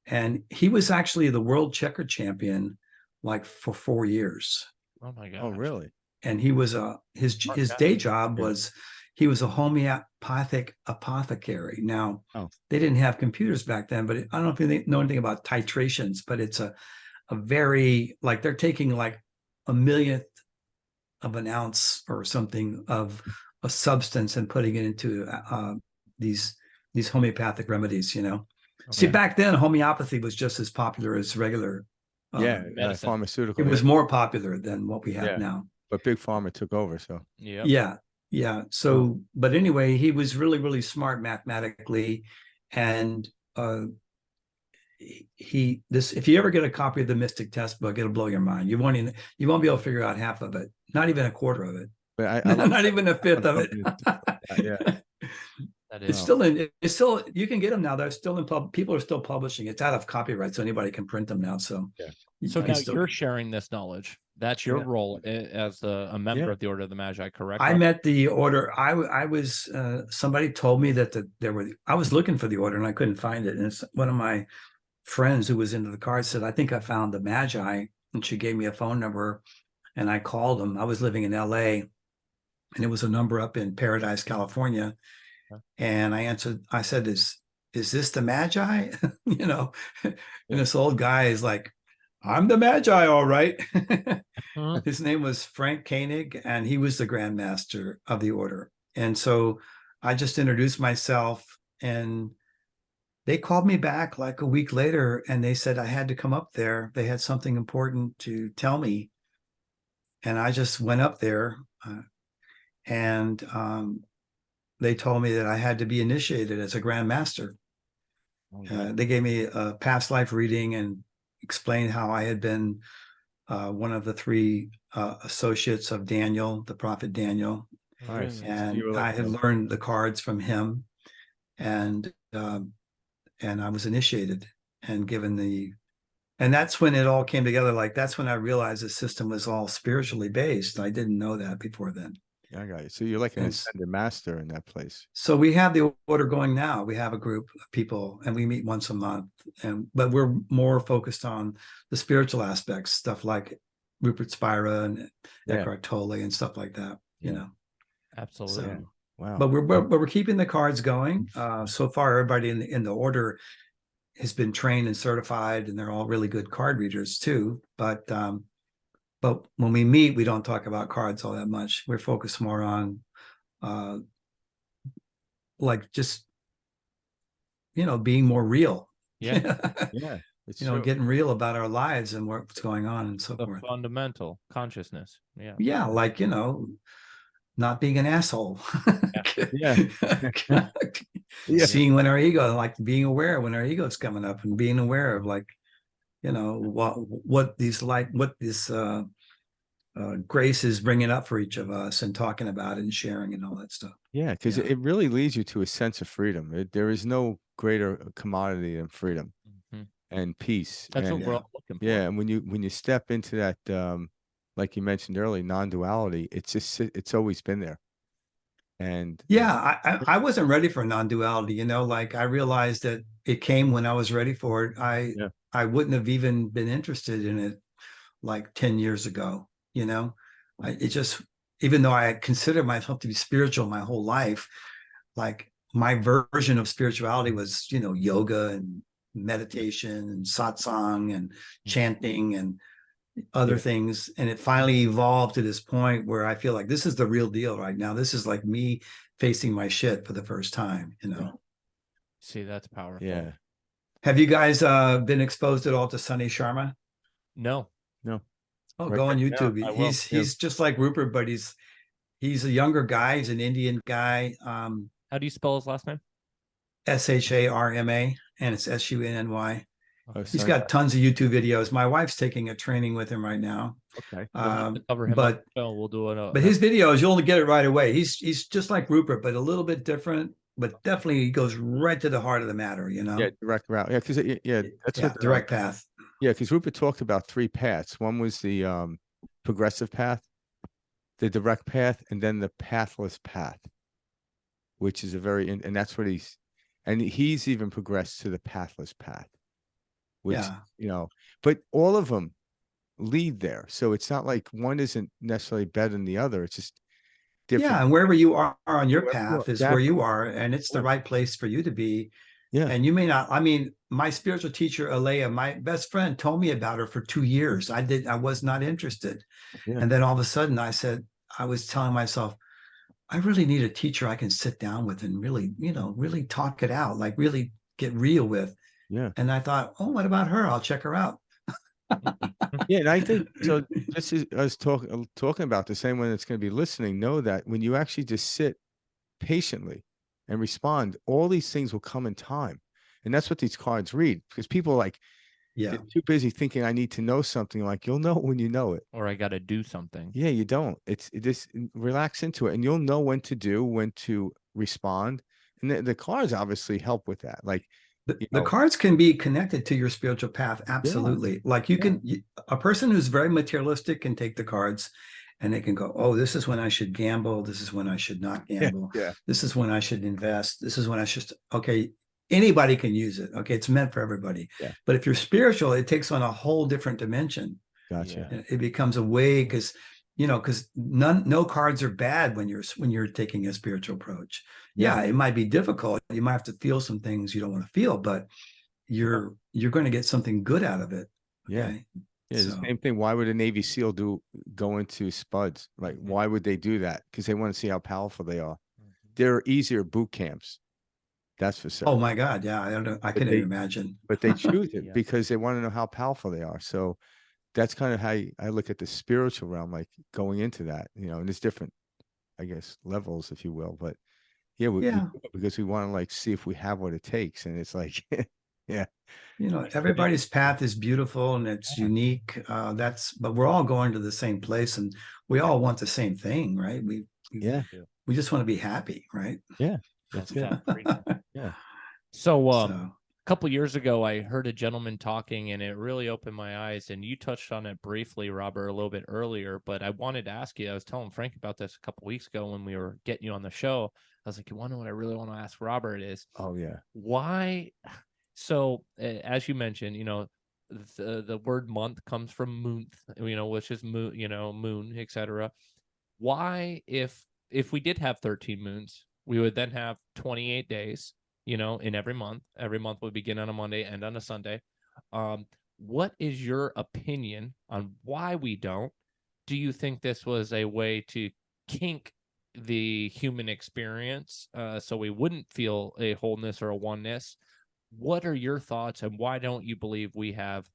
And he was actually the world checker champion, like for 4 years. Oh my God. Oh, really? And he was his day job was he was a homeopathic apothecary. Now, they didn't have computers back then, but I don't know if you know anything about titrations, but it's a very, like, they're taking like a millionth of an ounce or something of a substance and putting it into these homeopathic remedies, See, back then homeopathy was just as popular as regular pharmaceutical. It was more popular than what we have now. But Big Pharma took over, so. Yeah. So, but anyway, he was really, really smart mathematically, and if you ever get a copy of the Mystic Test book, it'll blow your mind. You won't be able to figure out half of it, not even a quarter of it, but not even a fifth of it. Yeah. It's still, you can get them now. They're still in people are still publishing. It's out of copyright, so anybody can print them now. So, so now you're sharing this knowledge. That's your role as a member of the Order of the Magi, correct? I met the order. I was somebody told me that I was looking for the order and I couldn't find it. And it's one of my friends who was into the cards said, I think I found the Magi, and she gave me a phone number, and I called them. I was living in LA, and it was a number up in Paradise, California. And I answered, I said, is this the Magi? And this old guy is like, I'm the Magi, all right. His name was Frank Koenig, and he was the Grand Master of the order. And so I just introduced myself, and they called me back like a week later, and they said I had to come up there. They had something important to tell me. And I just went up there, and they told me that I had to be initiated as a Grand Master. They gave me a past life reading and explained how I had been one of the 3 associates of Daniel, the prophet Daniel. Nice. And I had learned the cards from him, and I was initiated and given and that's when it all came together. Like, that's when I realized the system was all spiritually based. I didn't know that before then. I got you. So you're like an ascended master in that place. So we have the order going now. We have a group of people, and we meet once a month. But we're more focused on the spiritual aspects, stuff like Rupert Spira and Eckhart Tolle and stuff like that. Absolutely. So, wow. But we're keeping the cards going. So far, everybody in the order has been trained and certified, and they're all really good card readers too. But when we meet, we don't talk about cards all that much. We're focused more on like just, being more real. Yeah. It's getting real about our lives and what's going on and so forth. Fundamental consciousness. Yeah. Like, not being an asshole. Seeing when our ego, like being aware when our ego is coming up, and being aware of, like, what this grace is bringing up for each of us, and talking about it and sharing and all that stuff. Yeah, because it really leads you to a sense of freedom. There is no greater commodity than freedom and peace. That's what we're all looking for. Yeah, and when you step into that, like you mentioned earlier, non-duality, it's always been there. And I wasn't ready for non-duality. Like, I realized that it came when I was ready for it. I wouldn't have even been interested in it like 10 years ago. It just, even though I considered myself to be spiritual my whole life, like, my version of spirituality was, yoga and meditation and satsang and chanting and other things. And it finally evolved to this point where I feel like this is the real deal right now. This is like me facing my shit for the first time, See, that's powerful. Yeah. Have you guys been exposed at all to Sunny Sharma? No. Oh, go on YouTube. He's just like Rupert, but he's a younger guy. He's an Indian guy. How do you spell his last name? Sharma, and it's Sunny. Okay. He's sorry got about tons of YouTube videos. My wife's taking a training with him right now. Okay. We'll have to cover him on But the show. We'll do it. but his videos, you'll get it right away. He's just like Rupert, but a little bit different. But definitely, he goes right to the heart of the matter. You know. Yeah, direct route. Yeah, because that's Yeah, what direct path. yeah, because Rupert talked about 3 paths. One was the progressive path, the direct path, and then the pathless path, which is a very and that's what he's even progressed to the pathless path, which Yeah. but all of them lead there. So it's not like one isn't necessarily better than the other. It's just different. Yeah, and wherever you are on your Wherever you are, path is where exactly. you are, and it's the Yeah. right place for you to be. Yeah. And you may not, I mean, my spiritual teacher, Alea, my best friend, told me about her for 2 years. I was not interested. Yeah. And then all of a sudden I was telling myself, I really need a teacher I can sit down with and really, really talk it out, like really get real with. Yeah. And I thought, oh, what about her? I'll check her out. Yeah, and I think so. This is us talking about the same one that's going to be listening. Know that when you actually just sit patiently and respond, all these things will come in time, and that's what these cards read. Because people like Yeah. they're too busy thinking I need to know something. Like you'll know when you know it, or I got to do something. Yeah, you don't. Just relax into it, and you'll know when to respond. And the cards obviously help with that. Like The cards can be connected to your spiritual path. Absolutely. Like a person who's very materialistic can take the cards and they can go, oh, this is when I should gamble. This is when I should not gamble. Yeah. This is when I should invest. This is when I should, okay. Anybody can use it. Okay. It's meant for everybody. Yeah. But if you're spiritual, it takes on a whole different dimension. Gotcha. Yeah. It becomes a way because no cards are bad when you're taking a spiritual approach. Yeah, it might be difficult. You might have to feel some things you don't want to feel, but you're going to get something good out of it. Yeah. Okay? Yeah, the same thing. Why would a Navy SEAL go into spuds? Like, why would they do that? Because they want to see how powerful they are. There are easier boot camps. That's for certain. Oh my God. Yeah. I don't know. I couldn't even imagine. But they choose it Yeah. because they want to know how powerful they are. So that's kind of how I look at the spiritual realm, like going into that, and there's different, I guess, levels, if you will. But yeah, we do it because we want to like see if we have what it takes. And it's like, yeah. Everybody's path is beautiful and it's unique. But we're all going to the same place and we all want the same thing, right? We just want to be happy, right? Yeah. That's it. Yeah. So, a couple years ago, I heard a gentleman talking, and it really opened my eyes. And you touched on it briefly, Robert, a little bit earlier. But I wanted to ask you. I was telling Frank about this a couple weeks ago when we were getting you on the show. I was like, "You want to know what I really want to ask Robert is? Oh yeah, why?" So, as you mentioned, the word month comes from moon, which is moon, moon, etc. Why, if we did have 13 moons, we would then have 28 days, in every month. Every month would begin on a Monday, end on a Sunday. What is your opinion on why we don't? Do you think this was a way to kink the human experience so we wouldn't feel a wholeness or a oneness? What are your thoughts, and why don't you believe we have?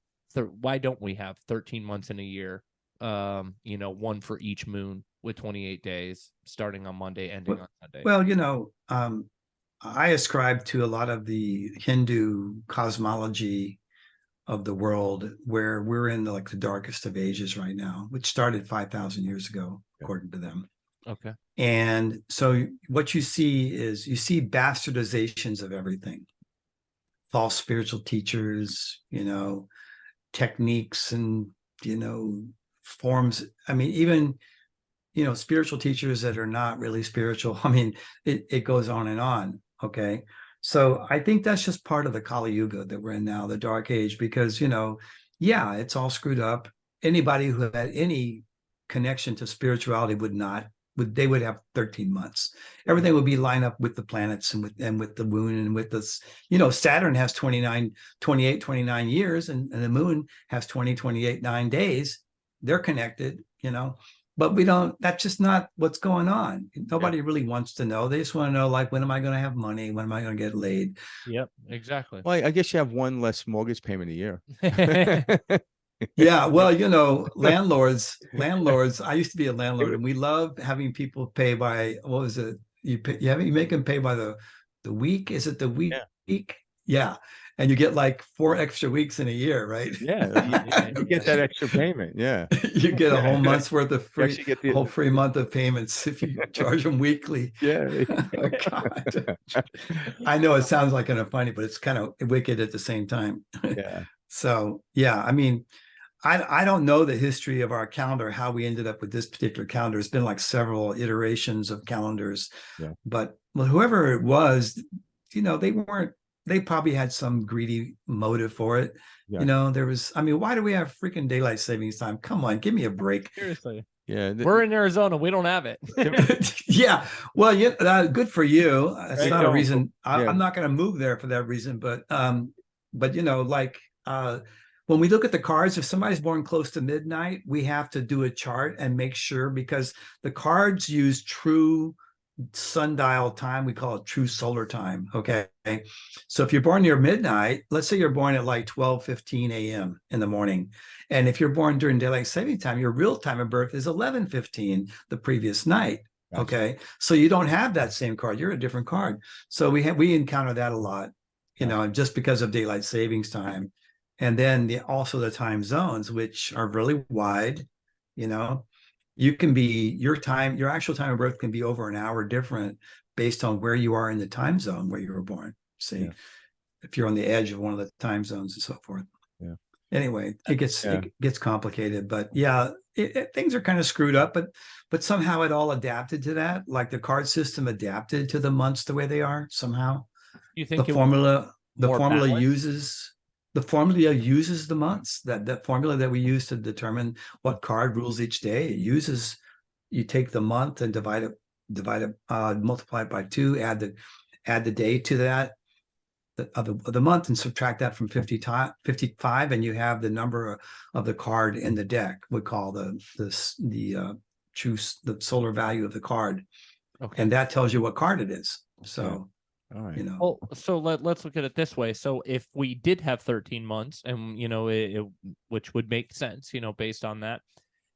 Why don't we have 13 months in a year? One for each moon with 28 days, starting on Monday, ending on Sunday. Well, I ascribe to a lot of the Hindu cosmology of the world, where we're in the darkest of ages right now, which started 5,000 years ago, according to them. Okay. And so what you see bastardizations of everything. False spiritual teachers, techniques and, forms. I mean, even, spiritual teachers that are not really spiritual. I mean, it goes on and on. Okay. So I think that's just part of the Kali Yuga that we're in now, the dark age, because, it's all screwed up. Anybody who had any connection to spirituality they would have 13 months. Everything would be lined up with the planets and with the moon and with this, Saturn has 29 years and the moon has 28, 9 days. They're connected, but that's just not what's going on. Nobody really wants to know. They just want to know, like, when am I going to have money? When am I going to get laid? Yep, exactly. Well, I guess you have one less mortgage payment a year. Yeah, well, landlords. I used to be a landlord, and we love having people pay by, what was it? You make them pay by the week. Is it the week? Yeah. And you get like 4 extra weeks in a year, right? Yeah, you get that extra payment. Yeah. You get a whole month's worth of You free, actually get a whole free month of payments if you charge them weekly. yeah. Oh, God. I know it sounds like kind of funny, but it's kind of wicked at the same time. Yeah. So yeah, I mean, I don't know the history of our calendar, how we ended up with this particular calendar. It's been like several iterations of calendars, Yeah. but well, whoever it was, they probably had some greedy motive for it. Yeah. There was, I mean, why do we have freaking daylight savings time? Come on, give me a break. Seriously. Yeah. We're in Arizona. We don't have it. Yeah, well, yeah, good for you. It's Right? not a reason. Yeah. I'm not going to move there for that reason, but like when we look at the cards, if somebody's born close to midnight, we have to do a chart and make sure, because the cards use true sundial time. We call it true solar time. Okay, so if you're born near midnight, let's say you're born at like 12:15 a.m. in the morning, and if you're born during daylight saving time, your real time of birth is 11:15 the previous night. Gotcha. Okay, so you don't have that same card. You're a different card. So we encounter that a lot, just because of daylight savings time, and then also the time zones, which are really wide. You can be your actual time of birth can be over an hour different based on where you are in the time zone where you were born. See, if you're on the edge of one of the time zones and so forth. Yeah. Anyway, it gets complicated, but yeah, things are kind of screwed up, but somehow it all adapted to that. Like the card system adapted to the months the way they are somehow. You think The formula balanced? uses the months. That formula that we use to determine what card rules each day. You take the month and divide it, multiply it by 2, add the day to that of the month, and subtract that from 55, and you have the number of the card in the deck. We call the solar value of the card, and that tells you what card it is. So. All right. Well, so let's look at it this way. So if we did have 13 months, and which would make sense, based on that.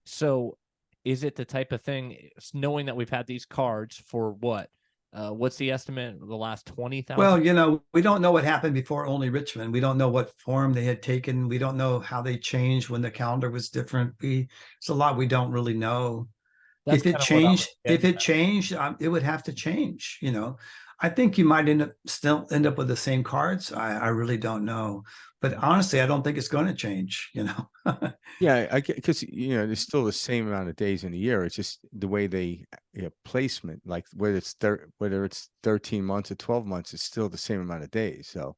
So is it the type of thing, knowing that we've had these cards for what? What's the estimate? The last 20,000? Well, we don't know what happened before Only Richmond. We don't know what form they had taken. We don't know how they changed when the calendar was different. It's a lot we don't really know. If it changed, it would have to change. I think you might still end up with the same cards. I really don't know, but honestly, I don't think it's going to change. Yeah, I get, because there's still the same amount of days in a year. It's just the way they placement, like whether it's 13 months or 12 months, it's still the same amount of days. So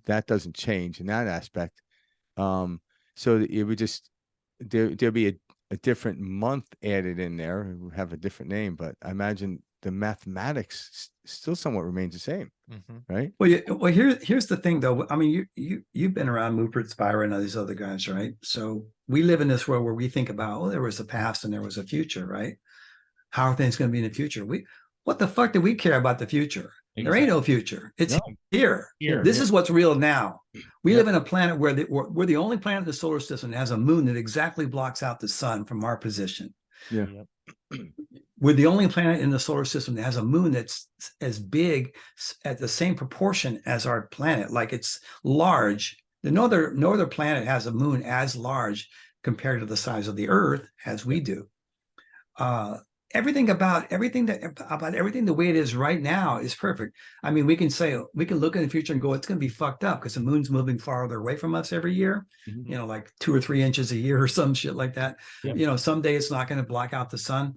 that doesn't change in that aspect. So it would just there'll be a different month added in there. It would have a different name, but I imagine the mathematics still somewhat remains the same, right? Well, here's the thing, though. I mean, you've been around Rupert Spira and all these other guys, right? So we live in this world where we think about, there was a past and there was a future, right? How are things going to be in the future? What the fuck do we care about the future? Exactly. There ain't no future. It's here. This is what's real now. We live in a planet where we're the only planet in the solar system that has a moon that exactly blocks out the sun from our position. Yeah. We're the only planet in the solar system that has a moon that's as big, at the same proportion as our planet. Like, it's large. No other planet has a moon as large compared to the size of the Earth as we do. Everything the way it is right now is perfect. I mean, we can look in the future and go, it's going to be fucked up because the moon's moving farther away from us every year, like 2 or 3 inches a year or some shit like that. Someday it's not going to block out the sun.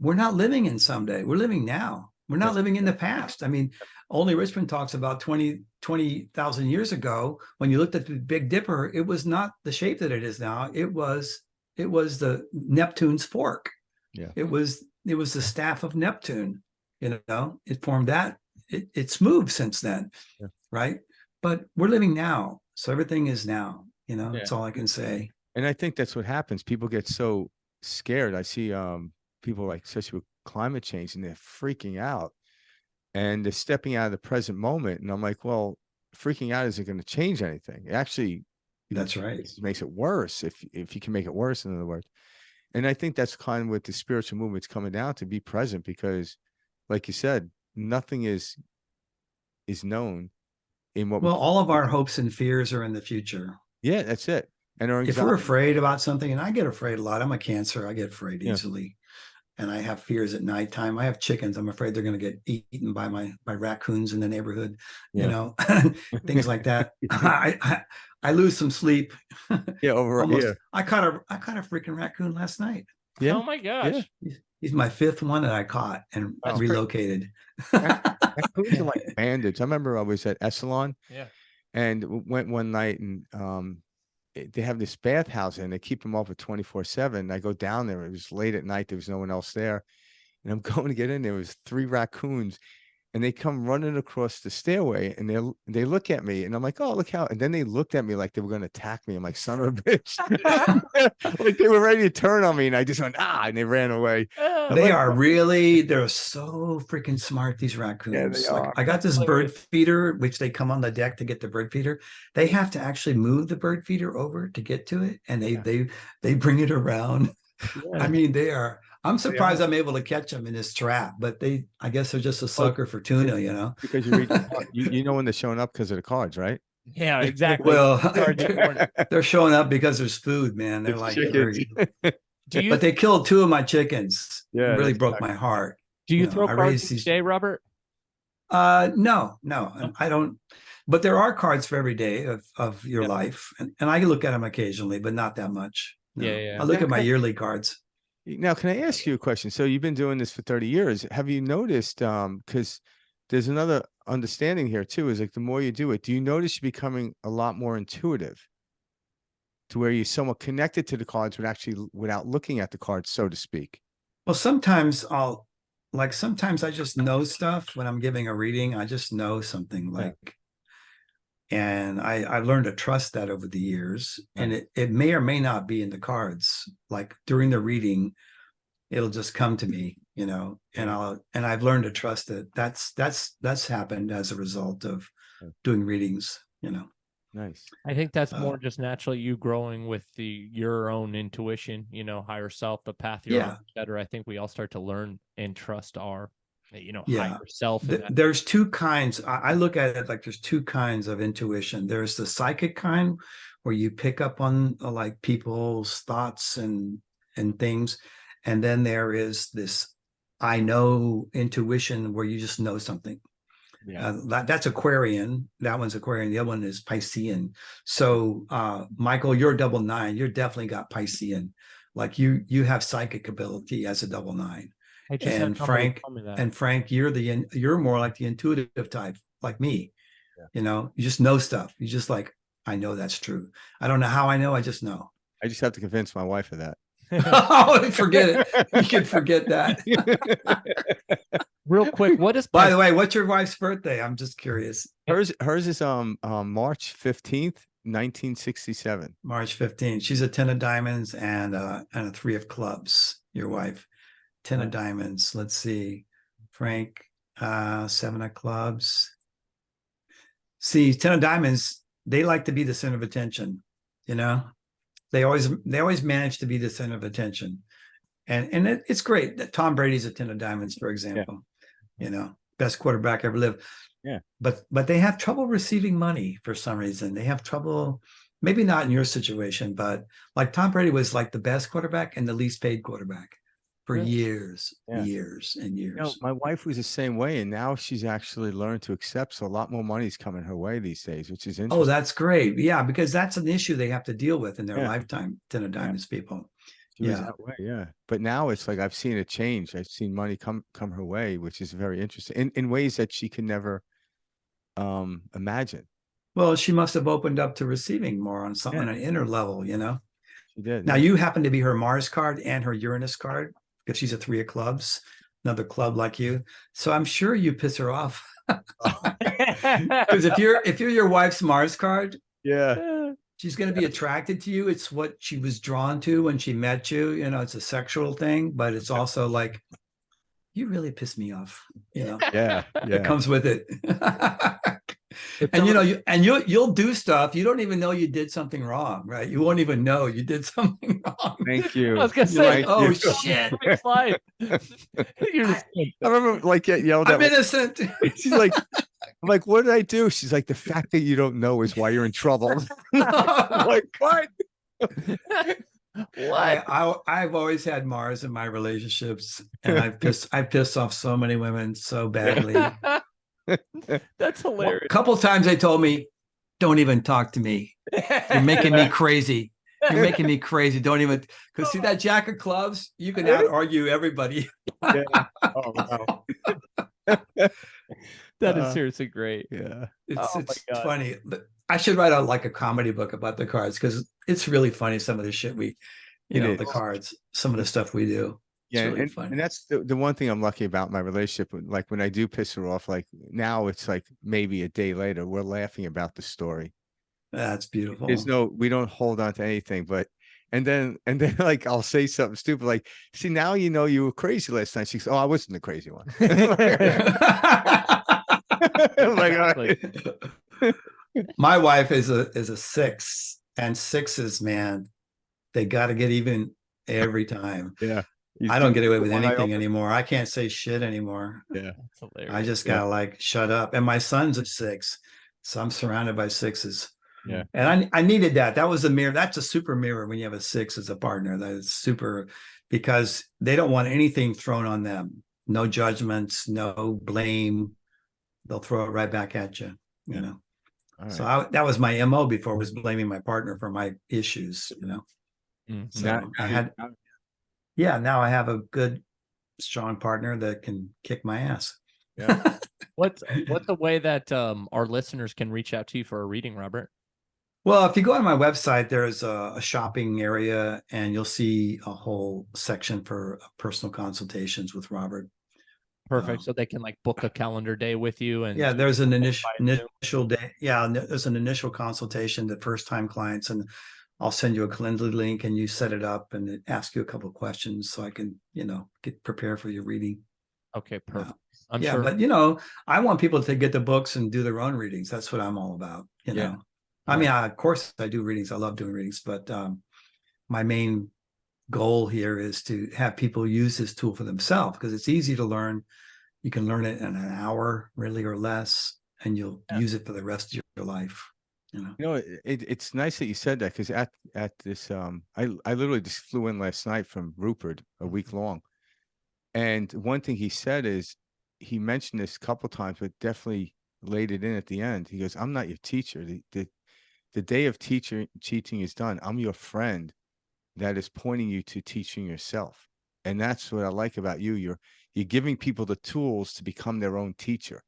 We're not living in someday. We're living now. We're not living in the past. I mean, Only Richmond talks about 20,000 years ago, when you looked at the Big Dipper, it was not the shape that it is now. It was the Neptune's fork. Yeah. It was the staff of Neptune. It formed that. It's moved since then, right? But we're living now, so everything is now. That's all I can say. And I think that's what happens. People get so scared. I see people, like, especially with climate change, and they're freaking out, and they're stepping out of the present moment. And I'm like, well, freaking out isn't going to change anything. It actually, that's right, it makes it worse if you can make it worse, in other words. And I think that's kind of what the spiritual movement's coming down to: be present, because, like you said, nothing is known in what Well, all of our hopes and fears are in the future. yeah, that's it. And our If we're anxiety. afraid about something, and I get afraid a lot, I'm a Cancer, I get afraid Yeah. easily. And I have fears at nighttime. I have chickens. I'm afraid they're going to get eaten by raccoons in the neighborhood, you Yeah. know, things like that. I lose some sleep. Yeah, over Almost. yeah. I caught a freaking raccoon last night. Yeah. Oh my gosh. Yeah. He's my 5th one that I caught and That's relocated. Raccoons are like bandits. I remember I was at Essalon Yeah. and went one night and they have this bathhouse and they keep them open 24/7. I go down there. It was late at night. There was no one else there. And I'm going to get in. There was 3 raccoons and they come running across the stairway and they look at me and I'm like, oh, look how, and then they looked at me like they were going to attack me. I'm like, son of a bitch. Like they were ready to turn on me and I just went, and they ran away. They're so freaking smart, these raccoons. Yeah, they like are. I got this bird feeder, which they come on the deck to get the bird feeder. They have to actually move the bird feeder over to get to it. And they bring it around. Yeah. I mean, I'm surprised I'm able to catch them in this trap, but I guess they're just a sucker for tuna, you know? Because you read, you know when they're showing up because of the cards, right? Yeah, exactly. Well, they're showing up because there's food, man. They're like, but they killed 2 of my chickens. Yeah, it really broke my heart. Do you throw cards each day, Robert? No, I don't. But there are cards for every day of your life, and I look at them occasionally, but not that much. No. Yeah. I look at my yearly cards. Now, can I ask you a question? So you've been doing this for 30 years. Have you noticed, because there's another understanding here too, is like the more you do it, do you notice you're becoming a lot more intuitive to where you're somewhat connected to the cards, but actually without looking at the cards, so to speak? Well, sometimes sometimes I just know stuff when I'm giving a reading. I just know something and I've learned to trust that over the years. And it may or may not be in the cards. Like during the reading, it'll just come to me, you know, and I've learned to trust it. That's happened as a result of doing readings, you know. Nice. I think that's more just naturally you growing with your own intuition, you know, higher self, the path you're on, etc. I think we all start to learn and trust our, higher self. There's 2 kinds. I look at it like there's 2 kinds of intuition. There's the psychic kind where you pick up on like people's thoughts and things. And then there is this I know intuition where you just know something. Yeah. That's Aquarian. That one's Aquarian. The other one is Piscean. So Michael, you're double 9. You're definitely got Piscean. Like you have psychic ability as a double 9. And Frank, you're more like the intuitive type, like me. Yeah. You know, you just know stuff. You just like, I know that's true. I don't know how I know. I just know. I just have to convince my wife of that. Oh, forget it. You can forget that. Real quick, what is? By the way, what's your wife's birthday? I'm just curious. Hers is March 15th, 1967. March 15th. She's a 10 of diamonds and a 3 of clubs. Your wife, 10 of diamonds. Let's see, Frank, 7 of clubs. See, 10 of diamonds. They like to be the center of attention. You know. They always manage to be the center of attention, and it's great that Tom Brady's a 10 of diamonds, for example, you know, best quarterback ever lived. Yeah, but they have trouble receiving money for some reason. They have trouble, maybe not in your situation, but like Tom Brady was like the best quarterback and the least paid quarterback for years and years. You know, my wife was the same way, and now she's actually learned to accept. So a lot more money is coming her way these days, which is interesting. Oh, that's great. Yeah, because that's an issue they have to deal with in their lifetime. 10 of diamonds people. She was that way, but now it's like I've seen a change. I've seen money come her way, which is very interesting in ways that she can never imagine. Well, she must have opened up to receiving more on something on an inner level, you know. She did. Now you happen to be her Mars card and her Uranus card, because she's a 3 of clubs, another club like you. So I'm sure you piss her off. Because if you're your wife's Mars card, she's going to be attracted to you. It's what she was drawn to when she met you. You know, it's a sexual thing, but it's also like, you really piss me off. You know, it comes with it. And you'll do stuff. You don't even know you did something wrong, right? You won't even know you did something wrong. Thank you. I was gonna say, oh shit! I remember like get yelled at. I'm innocent. She's like, I'm like, what did I do? She's like, the fact that you don't know is why you're in trouble. I'm like, what? What? I've always had Mars in my relationships, and I pissed off so many women so badly. That's Well, a hilarious. couple times they told me, "Don't even talk to me. You're making me crazy. You're making me crazy. Don't even." Because see that jack of clubs, you can out argue everybody. Yeah. Oh wow. That is seriously great. Yeah. It's Oh my God. funny. I should write a comedy book about the cards, because it's really funny. Some of the shit we, the cards, some of the stuff we do. Yeah, it's really funny. and that's the one thing I'm lucky about my relationship. Like when I do piss her off, like now it's like maybe a day later, we're laughing about the story. That's beautiful. We don't hold on to anything, but and then like I'll say something stupid like, see, now you know you were crazy last night. She goes, oh, I wasn't the crazy one. I'm like, all right. My wife is a 6, and 6s, man, they got to get even every time. Yeah. I don't get away with anything anymore. I can't say shit anymore. Yeah. That's hilarious. I just gotta like shut up. And my son's a 6, so I'm surrounded by 6s. Yeah. And I needed that. That was a mirror. That's a super mirror when you have a 6 as a partner. That is super, because they don't want anything thrown on them. No judgments, no blame. They'll throw it right back at you, you know. Right. So that was my MO before, was blaming my partner for my issues, you know. So now I have a good, strong partner that can kick my ass. Yeah. What's a way that our listeners can reach out to you for a reading, Robert? Well, if you go on my website, there's a shopping area, and you'll see a whole section for personal consultations with Robert. Perfect. So they can like book a calendar day with you. And yeah, there's an initial day. Yeah, there's an initial consultation to first time clients, and I'll send you a Calendly link, and you set it up and ask you a couple of questions so I can, get prepared for your reading. Okay, perfect. I'm sure. But I want people to get the books and do their own readings. That's what I'm all about. You know. I mean, of course I do readings. I love doing readings, but my main goal here is to have people use this tool for themselves, because it's easy to learn. You can learn it in an hour, really, or less, and you'll use it for the rest of your life. It's nice that you said that, because at this, I literally just flew in last night from Rupert, a week long, and one thing he said is, he mentioned this a couple times, but definitely laid it in at the end. He goes, "I'm not your teacher. The day of teaching is done. I'm your friend that is pointing you to teaching yourself." And that's what I like about you. You're giving people the tools to become their own teacher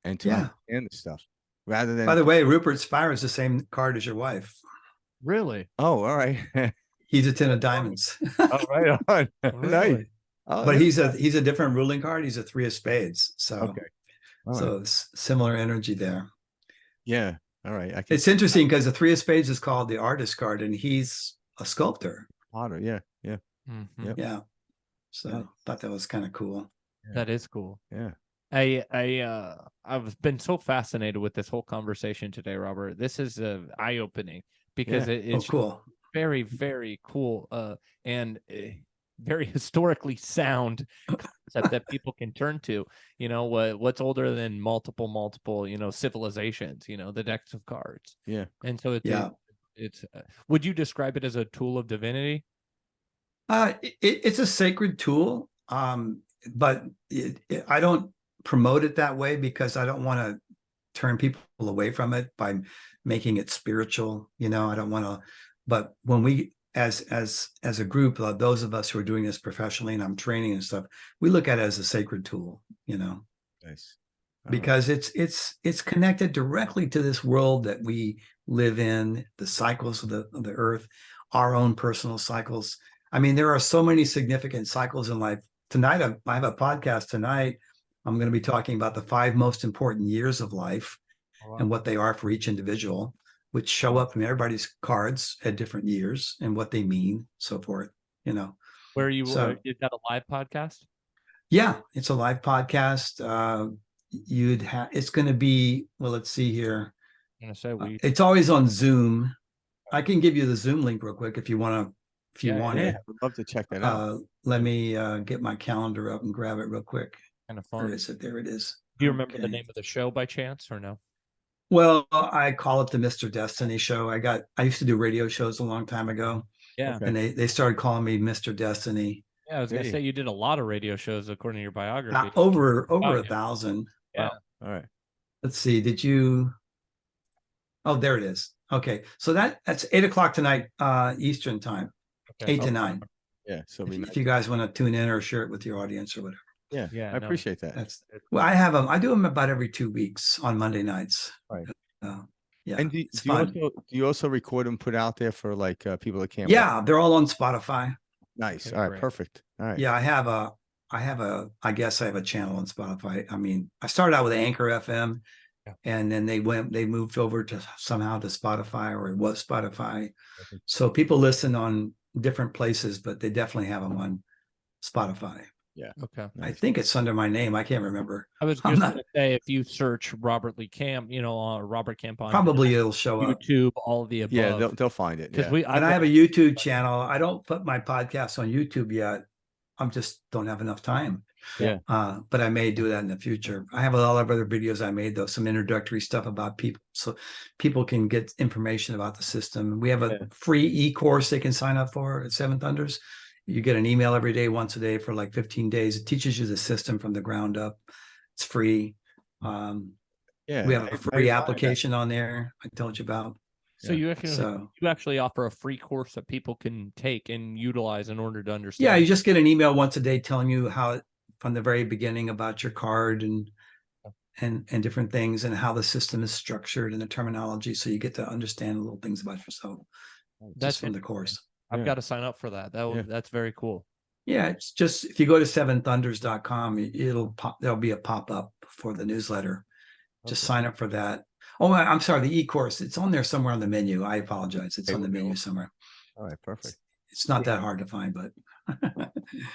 and to understand the stuff, rather than. By the way, Rupert's Fire is the same card as your wife. Really? Oh, all right. He's a 10 of diamonds. Oh, right on. Really? Nice. Oh, but he's a different ruling card. He's a 3 of spades. So, okay. It's similar energy there. Yeah. All right. It's interesting because the 3 of spades is called the artist card, and he's a sculptor. Potter. Yeah. Yeah. Mm-hmm. Yeah. So I thought that was kind of cool. That is cool. Yeah. I've been so fascinated with this whole conversation today, Robert. This is eye-opening, because it's cool. Very, very cool. And very historically sound concept that people can turn to. What's older than multiple civilizations, the decks of cards. Yeah. And so it's would you describe it as a tool of divinity? It's a sacred tool, but I don't promote it that way, because I don't want to turn people away from it by making it spiritual. I don't want to. But when we, as a group, those of us who are doing this professionally, and I'm training and stuff, we look at it as a sacred tool. Nice. Because it's connected directly to this world that we live in, the cycles of the earth, our own personal cycles. I mean, there are so many significant cycles in life. Tonight, I have a podcast tonight. I'm going to be talking about the 5 most important years of life and what they are for each individual, which show up in everybody's cards at different years and what they mean, so forth. Where you is that a live podcast? Yeah, it's a live podcast. It's going to be, well, let's see here. I'm gonna say it's always on Zoom. I can give you the Zoom link real quick if you want to. If you want it, I would love to check that out. Let me get my calendar up and grab it real quick. Kind of fun. Where is it? There it is. Do you remember the Okay. name of the show by chance or no? Well, I call it the Mr. Destiny show. I used to do radio shows a long time ago, Yeah. Okay. and they started calling me Mr. Destiny. Yeah, I was gonna Hey. say you did a lot of radio shows according to your biography. Over Oh, yeah. 1,000. Yeah. All right. Let's see. Did you? Oh, there it is. Okay, so that's 8 o'clock tonight, Eastern time, Okay. 8 to 9. Yeah. So If you guys want to tune in or share it with your audience or whatever. yeah. Yeah, I no. appreciate that. That's well, I have them. I do them about every 2 weeks on Monday nights. Right. Yeah, And it's do you fun. also record and put out there for like people that can't? Yeah, they're all on Spotify. Nice. Okay, All right. great. Perfect. All right. Yeah, I guess I have a channel on Spotify. I mean, I started out with Anchor FM, Yeah. and then they moved over to somehow to Spotify, or it was Spotify. So people listen on different places, but they definitely have them on Spotify. Okay. I Nice. think it's under my name. I can't remember. I was I'm just not- gonna say if you search Robert Lee Camp, Robert Camp on Probably it'll show up. YouTube, all of the above. Yeah. They'll find it. because Yeah. And I have a YouTube channel. I don't put my podcasts on YouTube yet. I'm just don't have enough time. Yeah. But I may do that in the future. I have a lot of other videos I made, though, some introductory stuff about people, so people can get information about the system. We have a free e-course they can sign up for at Seven Thunders. You get an email every day, once a day for like 15 days. It teaches you the system from the ground up. It's free. Yeah. We have a free I- application on there I told you about. So you So actually offer a free course that people can take and utilize in order to understand. yeah, you just get an email once a day telling you how from the very beginning about your card and different things and how the system is structured and the terminology, so you get to understand little things about yourself. That's Just from the course. I've Yeah. got to sign up for that. That's very cool. Yeah, it's just if you go to seventhunders.com, there'll be a pop-up for the newsletter. Just Okay. sign up for that. Oh, I'm sorry, the e-course, it's on there somewhere on the menu. I apologize. It's Okay, on the we'll menu go. somewhere. All right. Perfect. It's not that hard to find, but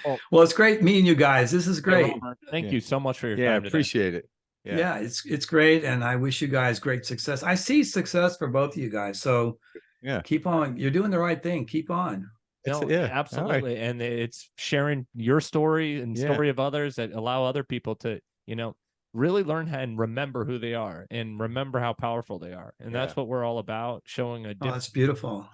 Well- well, it's great meeting you guys. This is great. Robert, thank Yeah. you so much for your Yeah. time today. Appreciate it. Yeah, it's great, and I wish you guys great success. I see success for both of you guys, so Yeah. keep on. You're doing the right thing. Keep on. No, Yeah. All right. absolutely. And it's sharing your story and Yeah. story of others that allow other people to, really learn how and remember who they are and remember how powerful they are. And that's Yeah. what we're all about, showing a Oh, different that's beautiful.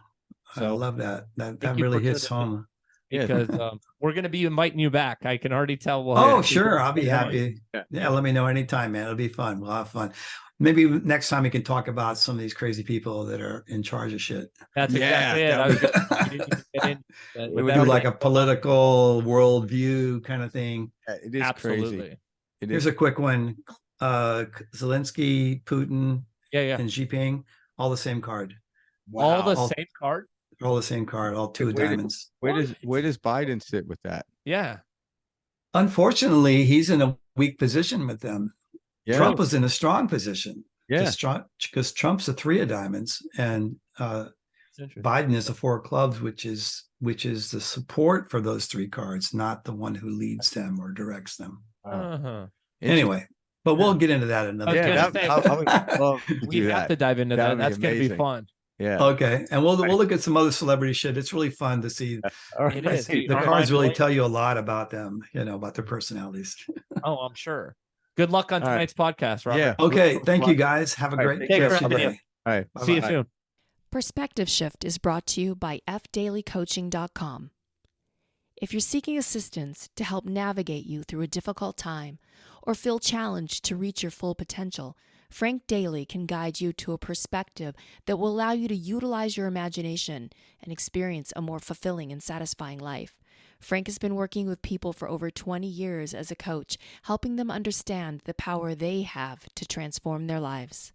I So, love that. That thank you really for hits tuning in. home. Yeah. because we're going to be inviting you back. I can already tell. Oh, sure. I'll be Yeah. happy. Yeah. Yeah, let me know anytime, man. It'll be fun. We'll have fun. Maybe next time we can talk about some of these crazy people that are in charge of shit. That's Yeah, exactly it. that I was would- gonna, you didn't even get in, We with would Do that. like a political worldview kind of thing. It is Absolutely. crazy. It Here's is. a quick one. Zelensky, Putin, Yeah. and Xi Jinping, all the same card. All the All- same card. All the same card, all two Wait a- diamonds. Where does Biden sit with that? Yeah. Unfortunately, he's in a weak position with them. Yeah. Trump was in a strong position. Yeah. Because Trump's a 3 of diamonds and It's interesting. Biden is a 4 of clubs, which is the support for those 3 cards, not the one who leads them or directs them. Uh-huh. Anyway, but we'll get into that another Okay. Yeah. time. I would love to We do have that. to dive into That that. would be That's going to be amazing. fun. Yeah. Okay, and we'll look at some other celebrity shit. It's really fun to see. All It is. The Our cards really mind- tell you a lot about them, about their personalities. Oh, I'm sure. Good luck on All right. tonight's podcast, Robert. Yeah. Okay, thank you guys. Have a All right, great take care, rest of your everybody. day. All right. See you Bye-bye. soon. Perspective Shift is brought to you by fdailycoaching.com. If you're seeking assistance to help navigate you through a difficult time or feel challenged to reach your full potential, Frank Daly can guide you to a perspective that will allow you to utilize your imagination and experience a more fulfilling and satisfying life. Frank has been working with people for over 20 years as a coach, helping them understand the power they have to transform their lives.